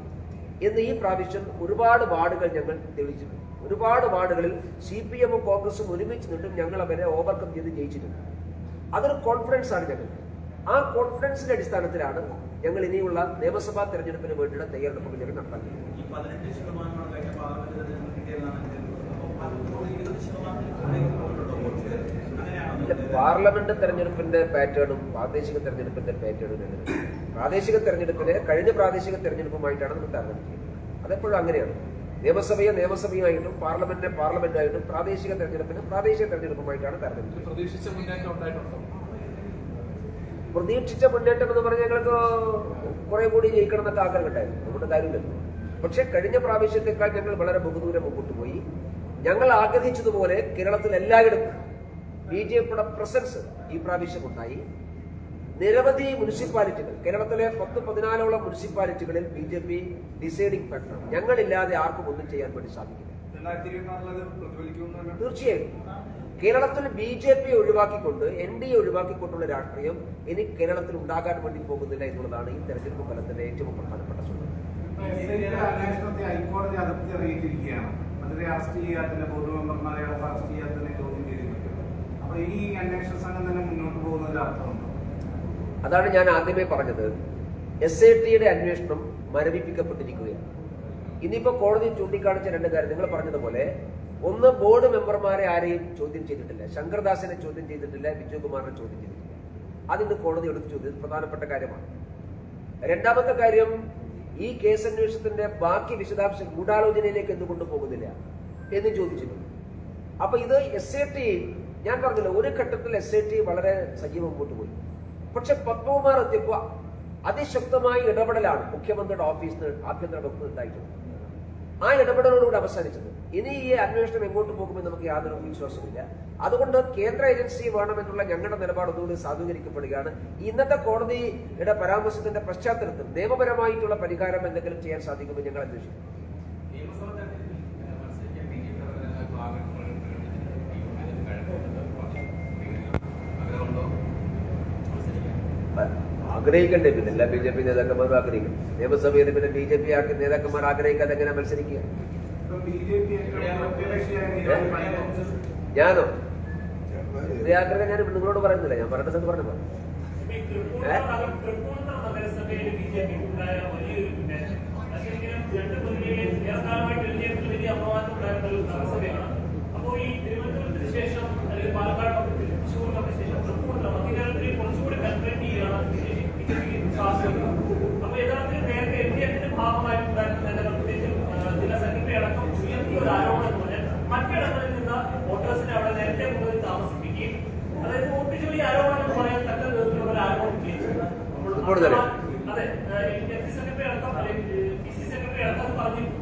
എന്ന് ഈ പ്രാവശ്യം ഒരുപാട് വാർഡുകൾ ഞങ്ങൾ തെളിയിച്ചിട്ടുണ്ട്. ഒരുപാട് വാർഡുകളിൽ CPM കോൺഗ്രസും ഒരുമിച്ച് നിന്നും ഞങ്ങൾ അവരെ ഓവർകം ചെയ്ത് ജയിച്ചിട്ടുണ്ട്. അതൊരു കോൺഫിഡൻസ് ആണ് ഞങ്ങൾക്ക്. ആ കോൺഫിഡൻസിന്റെ അടിസ്ഥാനത്തിലാണ് ഞങ്ങൾ ഇനിയുള്ള നിയമസഭാ തെരഞ്ഞെടുപ്പിന് വേണ്ടിയുള്ള തയ്യാറെടുപ്പുകൾ ഞങ്ങൾ നടത്താൻ. പാർലമെന്റ് തെരഞ്ഞെടുപ്പിന്റെ പാറ്റേണും പ്രാദേശിക തെരഞ്ഞെടുപ്പിന്റെ പാറ്റേണും പ്രാദേശിക തെരഞ്ഞെടുപ്പിനെ കഴിഞ്ഞ പ്രാദേശിക തെരഞ്ഞെടുപ്പുമായിട്ടാണ് നമ്മൾ താരതമ്യം ചെയ്യുന്നത്. അതെപ്പോഴും അങ്ങനെയാണ്. നിയമസഭയെ നിയമസഭയായിട്ടും പാർലമെന്റിനെ പാർലമെന്റായിട്ടും പ്രാദേശിക തെരഞ്ഞെടുപ്പിനെ പ്രാദേശിക തെരഞ്ഞെടുപ്പുമായിട്ടാണ് താരതമ്യം ചെയ്യുന്നത്. പ്രതീക്ഷിച്ച മുന്നേറ്റം ഉണ്ടായിട്ടുണ്ടോ? പ്രതീക്ഷിച്ച മുന്നേറ്റം എന്ന് പറഞ്ഞാൽ ഞങ്ങൾക്ക് കുറെ കൂടി ജയിക്കണം എന്നൊക്കെ ആഗ്രഹം ഉണ്ടായിരുന്നു. നമ്മുടെ കാര്യമില്ലല്ലോ. പക്ഷെ കഴിഞ്ഞ പ്രാവശ്യത്തെക്കാൾ ഞങ്ങൾ വളരെ ബഹുദൂരം മുമ്പോട്ട് പോയി. ഞങ്ങൾ ആഗ്രഹിച്ചതുപോലെ കേരളത്തിൽ എല്ലായിടത്തും BJPയുടെ പ്രസൻസ് ഈ പ്രാവശ്യം ഉണ്ടായി. നിരവധി മുനിസിപ്പാലിറ്റികൾ, കേരളത്തിലെ 10-14 മുനിസിപ്പാലിറ്റികളിൽ BJP ഡിസൈഡിംഗ് ഫാക്ടർ. ഞങ്ങളില്ലാതെ ആർക്കും ഒന്നും ചെയ്യാൻ വേണ്ടി സാധിക്കില്ല. തീർച്ചയായും കേരളത്തിൽ BJP ഒഴിവാക്കിക്കൊണ്ട് NDA ഒഴിവാക്കിക്കൊണ്ടുള്ള രാഷ്ട്രീയം ഇനി കേരളത്തിൽ ഉണ്ടാകാൻ വേണ്ടി പോകുന്നില്ല എന്നുള്ളതാണ് ഈ തെരഞ്ഞെടുപ്പ് ഫലത്തിന്റെ ഏറ്റവും പ്രധാനപ്പെട്ട സൂചന. അന്വേഷണത്തെ ഹൈക്കോടതി അതിർത്തി അറിയിച്ചിരിക്കുകയാണ്. അതിനെ അറസ്റ്റ് ചെയ്യാത്തതിന് ബോർഡ് മെമ്പർമാരെ അറസ്റ്റ് ചെയ്യാത്തതിനെ ചോദ്യം ചെയ്തിരിക്കുന്നത്. അപ്പൊ ഈ അന്വേഷണ സംഘം തന്നെ മുന്നോട്ട് പോകുന്നതിൽ അർത്ഥമുണ്ടോ? അതാണ് ഞാൻ ആദ്യമേ പറഞ്ഞത്. SITയുടെ അന്വേഷണം മരവിപ്പിക്കപ്പെട്ടിരിക്കുകയാണ്. ഇനിയിപ്പോ കോടതി ചൂണ്ടിക്കാണിച്ച രണ്ട് കാര്യം നിങ്ങൾ പറഞ്ഞതുപോലെ, ഒന്ന്, ബോർഡ് മെമ്പർമാരെ ആരെയും ചോദ്യം ചെയ്തിട്ടില്ല. ശങ്കർദാസിനെ ചോദ്യം ചെയ്തിട്ടില്ല, വിജയകുമാറിനെ ചോദ്യം ചെയ്തിട്ടില്ല. അതിന്ന് കോടതി എടുത്തു ചോദ്യം പ്രധാനപ്പെട്ട കാര്യമാണ്. രണ്ടാമത്തെ കാര്യം, ഈ കേസ് അന്വേഷണത്തിന്റെ ബാക്കി വിശദാംശം ഗൂഢാലോചനയിലേക്ക് എന്തുകൊണ്ട് പോകുന്നില്ല എന്ന് ചോദിച്ചിട്ടുണ്ട്. അപ്പൊ ഇത് SIT, ഞാൻ പറഞ്ഞില്ല, ഒരു ഘട്ടത്തിൽ SIT വളരെ സജീവം മുമ്പോട്ട് പോയി. പക്ഷെ പത്മകുമാർ എത്തിയപ്പോ അതിശക്തമായ ഇടപെടലാണ് മുഖ്യമന്ത്രിയുടെ ഓഫീസിന് ആഭ്യന്തര വകുപ്പ് ഉണ്ടായിട്ടുള്ളത്. ആ ഇടപെടലോടുകൂടി അവസാനിച്ചത്. ഇനി ഈ അന്വേഷണം എങ്ങോട്ട് പോകുമെന്ന് നമുക്ക് യാതൊരു വിശ്വാസമില്ല. അതുകൊണ്ട് കേന്ദ്ര ഏജൻസി വേണമെന്നുള്ള ഞങ്ങളുടെ നിലപാട് ഒന്നുകൂടി സാധൂകരിക്കപ്പെടുകയാണ്. ഇന്നത്തെ കോടതിയുടെ പരാമർശത്തിന്റെ പശ്ചാത്തലത്തിൽ നിയമപരമായിട്ടുള്ള പരിഹാരം എന്തെങ്കിലും ചെയ്യാൻ സാധിക്കുമെന്ന് ഞങ്ങൾ അന്വേഷിക്കും. ആഗ്രഹിക്കണ്ടേ? പിന്നെ എല്ലാ BJP നേതാക്കന്മാരും ആഗ്രഹിക്കും. നിയമസഭയിൽ പിന്നെ BJP നേതാക്കന്മാർ ആഗ്രഹിക്കാതെ എങ്ങനെ മത്സരിക്കുക? ഇപ്പം BJP ഒറ്റകക്ഷിയായി നിലവിൽ പഞ്ചായത്ത് ഞാനോ യാത്രകൾ ഞാൻ നിങ്ങളോട് പറയുന്നില്ല, ഞാൻ പറയേണ്ട സ്ഥലത്ത് പറഞ്ഞല്ലോ. തൃപ്പൂണിത്തുറ നഗരസഭയിൽ ബിജെപി ഉണ്ടായ വലിയൊരു മുന്നേറ്റം രണ്ട് മുന്നണികളിൽ ഏറെക്കാലമായിട്ട് എൽഡിഎഫിൽ വലിയ അപമാനം ഉണ്ടായിരുന്ന ഒരു നഗരസഭയാണ്. അപ്പോൾ ഈ തിരുവനന്തപുരത്തിന് ശേഷം അല്ലെങ്കിൽ പാലക്കാട് തൃശ്ശൂരിനൊക്കെ ശേഷം തൃപ്പൂണിത്തുറ മധ്യകേരളത്തിൽ കുറച്ചുകൂടി പെൻട്രേറ്റ് ചെയ്യുകയാണ് ബിജെപിക്ക് സാധിക്കുന്നത്. അപ്പോൾ യഥാർത്ഥത്തിൽ നേരത്തെ എൽഡിഎഫിന്റെ ഭാഗമായിട്ടുണ്ടായിരുന്ന നേതാക്കൾ പ്രത്യേകിച്ചും ജില്ലാ സെക്രട്ടറി അടക്കം ഉയർത്തിയ ഒരു ആരോപണം എന്ന് പറഞ്ഞാൽ മറ്റിടങ്ങളിൽ നിന്ന് വോട്ടേഴ്സിനെ അവിടെ നേരത്തെ മുതൽ താമസിപ്പിക്കുകയും അതായത് വോട്ട് ജോലി ആരോപണം എന്ന് പറയാൻ തക്ക വിധത്തിലുള്ള ഒരു ആരോപണം കൂടുതൽ അതെ എഫ് സെക്രട്ടറി അടക്കം PC സെക്രട്ടറി അടക്കം അത് പറഞ്ഞിരുന്നു.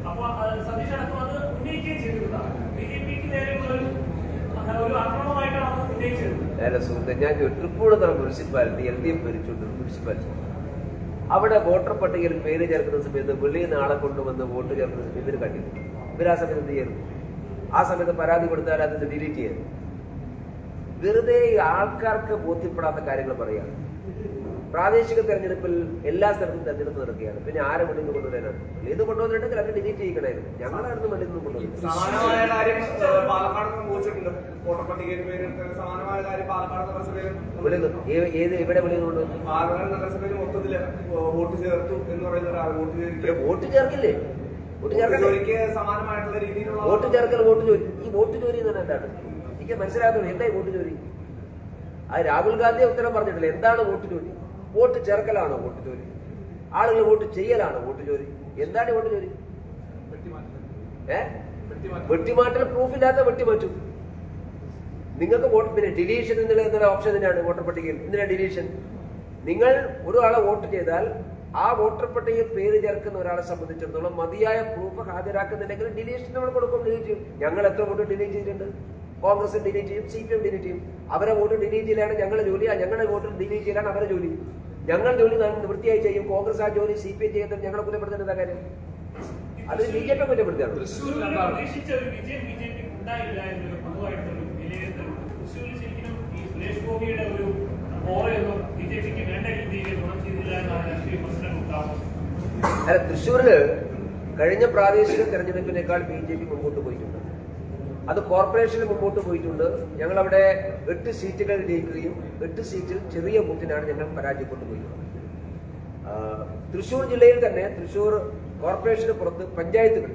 അപ്പൊ സതീഷ് അടക്കം അത് ഉന്നയിക്കുകയും ചെയ്തിരുന്നതാണ്. BJPക്ക് നേരെയുള്ള ഒരു ആക്രമണമായിട്ടാണ് അത് ഉന്നയിച്ചത്. സുഹൃത്തെ, ഞാൻ തൃപ്പൂണിത്തുറ മുനിസിപ്പാലിറ്റി LDF ഭരിച്ചുകൊണ്ടിരുന്ന മുനിസിപ്പാലിറ്റി, അവിടെ വോട്ടർ പട്ടികയിൽ പേര് ചേർക്കുന്ന സമയത്ത് വെളിയിൽ നിന്ന് ആളെ കൊണ്ടുവന്ന് വോട്ട് ചേർക്കുന്ന സമയത്ത് ഇവർ കണ്ടിരുന്നു. ഇവർ ആ സമയത്ത് എന്ത് ചെയ്യുന്നു? ആ സമയത്ത് പരാതി കൊടുത്താൽ അത് ഡിലീറ്റ് ചെയ്യുന്നു. വെറുതെ ആൾക്കാർക്ക് ബോധ്യപ്പെടാത്ത കാര്യങ്ങൾ പറയുകയാണ്. പ്രാദേശിക തെരഞ്ഞെടുപ്പിൽ എല്ലാ സ്ഥലത്തും തെരഞ്ഞെടുപ്പ് നടക്കുകയാണ്. പിന്നെ ആരെ വെളിയിൽ നിന്ന് കൊണ്ടുവരാനാണ്? ഇത് കൊണ്ടുവന്നിട്ടുണ്ടെങ്കിൽ അത് ഡിലീറ്റ് ചെയ്യിക്കണമായിരുന്നു. ഞങ്ങളായിരുന്നു വെളിയിൽ നിന്ന് കൊണ്ടുവന്നത്. സമാനമായ കാര്യം പാലക്കാട് സംഭവിച്ചിട്ടുണ്ട്. വോട്ടർ പട്ടികയിൽ പേര് സമാനമായ കാര്യം പാലക്കാട് നഗരസഭയിലും എവിടെ വെളിയിൽ കൊണ്ടുവന്നു? പാലക്കാട് നഗരസഭയിൽ മൊത്തത്തില് വോട്ട് ചേർത്തു എന്ന് പറയുന്ന ഒരാൾ വോട്ട് ചേർക്കില്ലേ? വോട്ട് ജോലിക്ക് സമാനമായിട്ടുള്ള രീതിയിലുള്ള വോട്ട് ചേർക്കൽ, വോട്ട് ജോലി. ഈ വോട്ട് ജോലി എന്ന് പറഞ്ഞാൽ എന്താണ്? എനിക്ക് മനസ്സിലാക്കുന്നത് എന്തായി വോട്ട് ജോലി? അത് രാഹുൽ ഗാന്ധി ഉത്തരം പറഞ്ഞിട്ടില്ല. എന്താണ് വോട്ട് ജോലി? വോട്ട് ചേർക്കലാണോ വോട്ട് ജോലി? ആളുകൾ വോട്ട് ചെയ്യലാണോ വോട്ട് ജോലി? എന്താണ് വോട്ട് ജോലി? വെട്ടിമാറ്റൽ പ്രൂഫില്ലാത്ത വെട്ടിമാറ്റും. നിങ്ങൾക്ക് വോട്ട് പിന്നെ ഡിലീഷൻ എന്നുള്ള ഓപ്ഷൻ തന്നെയാണ് വോട്ടർ പട്ടികയിൽ. എന്തിനാ ഡിലീഷൻ? നിങ്ങൾ ഒരാളെ വോട്ട് ചെയ്താൽ ആ വോട്ടർ പട്ടികയിൽ പേര് ചേർക്കുന്ന ഒരാളെ സംബന്ധിച്ചിടത്തോളം മതിയായ പ്രൂഫ് ഹാജരാക്കുന്നുണ്ടെങ്കിൽ ഡിലീഷൻ നമ്മൾ കൊടുക്കും, ഡിലീറ്റ് ചെയ്യും. ഞങ്ങൾ എത്ര വോട്ട് ഡിലീറ്റ് ചെയ്തിട്ടുണ്ട്? കോൺഗ്രസ് ഡിലീറ്റ് ചെയ്യും, CPM ഡിലീറ്റ് ചെയ്യും. അവരെ വോട്ട് ഡിലീറ്റ് ചെയ്യലാണ് ഞങ്ങളുടെ ജോലി, ഞങ്ങളുടെ വോട്ട് ഡിലീറ്റ് ചെയ്യലാണ് അവരുടെ ജോലി. ഞങ്ങൾ ജോലി വൃത്തിയായി ചെയ്യും. കോൺഗ്രസ് ആ ജോലി CPM ചെയ്യുന്നത് ഞങ്ങളെ കുറ്റപ്പെടുത്തുന്ന കാര്യം. അത് BJP കുറ്റപ്പെടുത്തുകയാണ്. പ്രതീക്ഷിച്ച ഒരു വിജയം ബിജെപി ഉണ്ടായില്ല എന്നൊരു പൊതുവായിട്ടൊരു വിലയിരുത്തൽ. തൃശ്ശൂരിൽ ശരിക്കും ഈ സുരേഷ് ഗോപിയുടെ ഒരു ഓറയൊന്നും ബിജെപിക്ക് വേണ്ട രീതിയിൽ ഗുണം ചെയ്തില്ല എന്നാണ് രാഷ്ട്രീയ പ്രശ്നം ഉണ്ടാവുന്നത്. അല്ല, തൃശ്ശൂരില് കഴിഞ്ഞ പ്രാദേശിക തെരഞ്ഞെടുപ്പിനേക്കാൾ BJP മുമ്പോട്ട് പോയിട്ടുണ്ട്. അത് കോർപ്പറേഷനിൽ മുമ്പോട്ട് പോയിട്ടുണ്ട്. ഞങ്ങളവിടെ 8 സീറ്റുകൾ ജയിക്കുകയും 8 സീറ്റിൽ ചെറിയ വോട്ടിനാണ് ഞങ്ങൾ പരാജയപ്പെട്ടു പോയിട്ടുള്ളത്. തൃശ്ശൂർ ജില്ലയിൽ തന്നെ തൃശ്ശൂർ കോർപ്പറേഷന് പുറത്ത് പഞ്ചായത്തുകൾ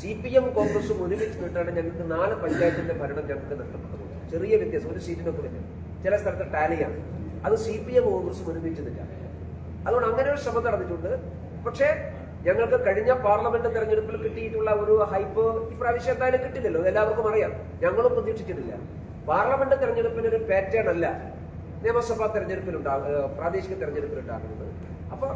CPM കോൺഗ്രസും ഒരുമിച്ച് നിന്നിട്ടാണ് ഞങ്ങൾക്ക് 4 പഞ്ചായത്തിന്റെ ഭരണം ഞങ്ങൾക്ക് നഷ്ടപ്പെട്ടത്. ചെറിയ വ്യത്യാസം, ഒരു സീറ്റിനൊക്കെ വ്യത്യാസം. ചില സ്ഥലത്ത് ടാലിയാണ്. അത് CPM കോൺഗ്രസും ഒരുമിച്ച് നിൽക്കാം. അതുകൊണ്ട് അങ്ങനെ ഒരു ശ്രമം നടന്നിട്ടുണ്ട്. പക്ഷേ ഞങ്ങൾക്ക് കഴിഞ്ഞ പാർലമെന്റ് തെരഞ്ഞെടുപ്പിൽ കിട്ടിയിട്ടുള്ള ഒരു ഹൈപ്പ് ഇപ്രാവശ്യം എന്തായാലും കിട്ടില്ലല്ലോ, എല്ലാവർക്കും അറിയാം. ഞങ്ങളും പ്രതീക്ഷിച്ചിട്ടില്ല. പാർലമെന്റ് തെരഞ്ഞെടുപ്പിന് ഒരു പാറ്റേൺ അല്ല നിയമസഭാ പ്രാദേശിക തെരഞ്ഞെടുപ്പിലുണ്ടാകുന്നത്. അപ്പൊ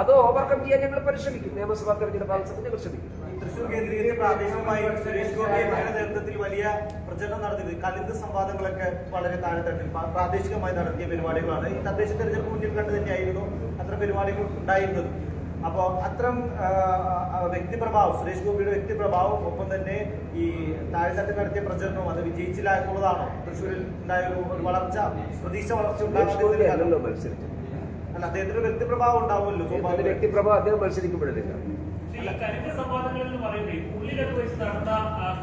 അത് ഓവർകം ചെയ്യാൻ ഞങ്ങൾ പരിശ്രമിക്കും. നിയമസഭാ തെരഞ്ഞെടുപ്പ് ഞങ്ങൾ ശ്രമിക്കും. തൃശ്ശൂർ കേന്ദ്രീകരിച്ച് പ്രാദേശികമായി സുരേഷ് ഗോപിയുടെ നേതൃത്വത്തിൽ വലിയ പ്രചരണം നടത്തിയത് കലിന്ത് സംവാദങ്ങളൊക്കെ വളരെ താഴെത്തട്ടിൽ പ്രാദേശികമായി നടത്തിയ പരിപാടികളാണ്. ഈ തദ്ദേശ തെരഞ്ഞെടുപ്പ് മുന്നിൽ കണ്ടു തന്നെയായിരുന്നു അത്തരം പരിപാടികൾ ഉണ്ടായിരുന്നത്. അപ്പോൾ അത്തരം വ്യക്തിപ്രഭാവം, സുരേഷ് ഗോപിയുടെ വ്യക്തിപ്രഭാവം, ഒപ്പം തന്നെ ഈ താഴെത്തട്ടിൽ നടത്തിയ പ്രചരണവും അത് വിജയിച്ചില്ല എന്നുള്ളതാണോ തൃശ്ശൂരിൽ ഉണ്ടായ ഒരു വളർച്ച, പ്രതീക്ഷ വളർച്ച ഉണ്ടാകുന്നത്? അല്ല, അദ്ദേഹത്തിന് വ്യക്തിപ്രഭാവം ഉണ്ടാവുമല്ലോ. വ്യക്തിപ്രഭാവം അദ്ദേഹം മത്സരിക്കപ്പെടില്ല. ഈ കരിമ്പ് സംവാദങ്ങൾ എന്ന് പറയുമ്പോൾ ഉള്ളിലൊക്കെ വെച്ച് നടന്ന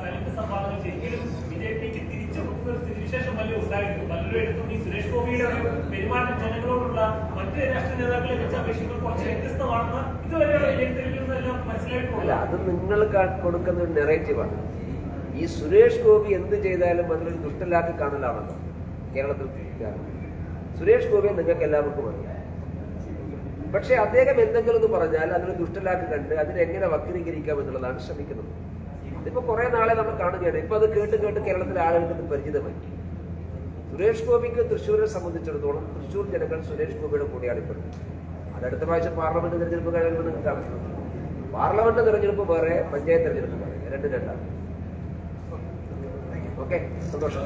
കരിമ്പ് സംവാദങ്ങൾ ശരിക്കും ബിജെപിക്ക് തിരിച്ചു കൊടുക്കുന്ന സ്ഥിതിവിശേഷം വലിയ ഉണ്ടായിട്ടുണ്ട്. പലരും എടുത്തും ഈ സുരേഷ് ഗോപിയുടെ ഒരു പെരുമാറ്റം ജനങ്ങളോടുള്ള മറ്റ് രാഷ്ട്രീയ നേതാക്കളെ വെച്ച് അപേക്ഷിക്കുമ്പോൾ കുറച്ച് വ്യത്യസ്തമാണെന്ന് ഇതുവരെയുള്ള വിലയിരുത്തലുകളെല്ലാം മനസ്സിലായിട്ടുണ്ട്. അത് നിങ്ങൾ കൊടുക്കുന്ന ഒരു നെറേറ്റീവാണ്. ഈ സുരേഷ് ഗോപി എന്ത് ചെയ്താലും അതിലൊരു ദുഷ്ടലാക്കി കാണലാണല്ലോ കേരളത്തിൽ. സുരേഷ് ഗോപിയെ നിങ്ങൾക്ക് എല്ലാവർക്കും അറിയാം. പക്ഷെ അദ്ദേഹം എന്തെങ്കിലും എന്ന് പറഞ്ഞാൽ അതിന് ദുഷ്ടലാക്കി കണ്ട് അതിനെങ്ങനെ വക്രീകരിക്കാം എന്നുള്ളതാണ് ശ്രമിക്കുന്നത്. ഇതിപ്പോ കുറെ നാളെ നമ്മൾ കാണുകയാണ്. ഇപ്പൊ അത് കേട്ട് കേരളത്തിലെ ആളുകൾക്ക് പരിചിതമായി. സുരേഷ് ഗോപിക്ക് തൃശ്ശൂരിനെ സംബന്ധിച്ചിടത്തോളം തൃശ്ശൂർ ജനങ്ങൾ സുരേഷ് ഗോപിയുടെ കൂടെയാണ് ഇപ്പോൾ. അതടുത്ത പ്രാവശ്യം പാർലമെന്റ് തെരഞ്ഞെടുപ്പ് കഴിയുമ്പോൾ നിങ്ങൾക്ക് കാണുന്നത്. പാർലമെന്റ് തെരഞ്ഞെടുപ്പ് വേറെ, പഞ്ചായത്ത് തെരഞ്ഞെടുപ്പ് വേറെ, രണ്ടാണ്. ഓക്കെ, സന്തോഷം.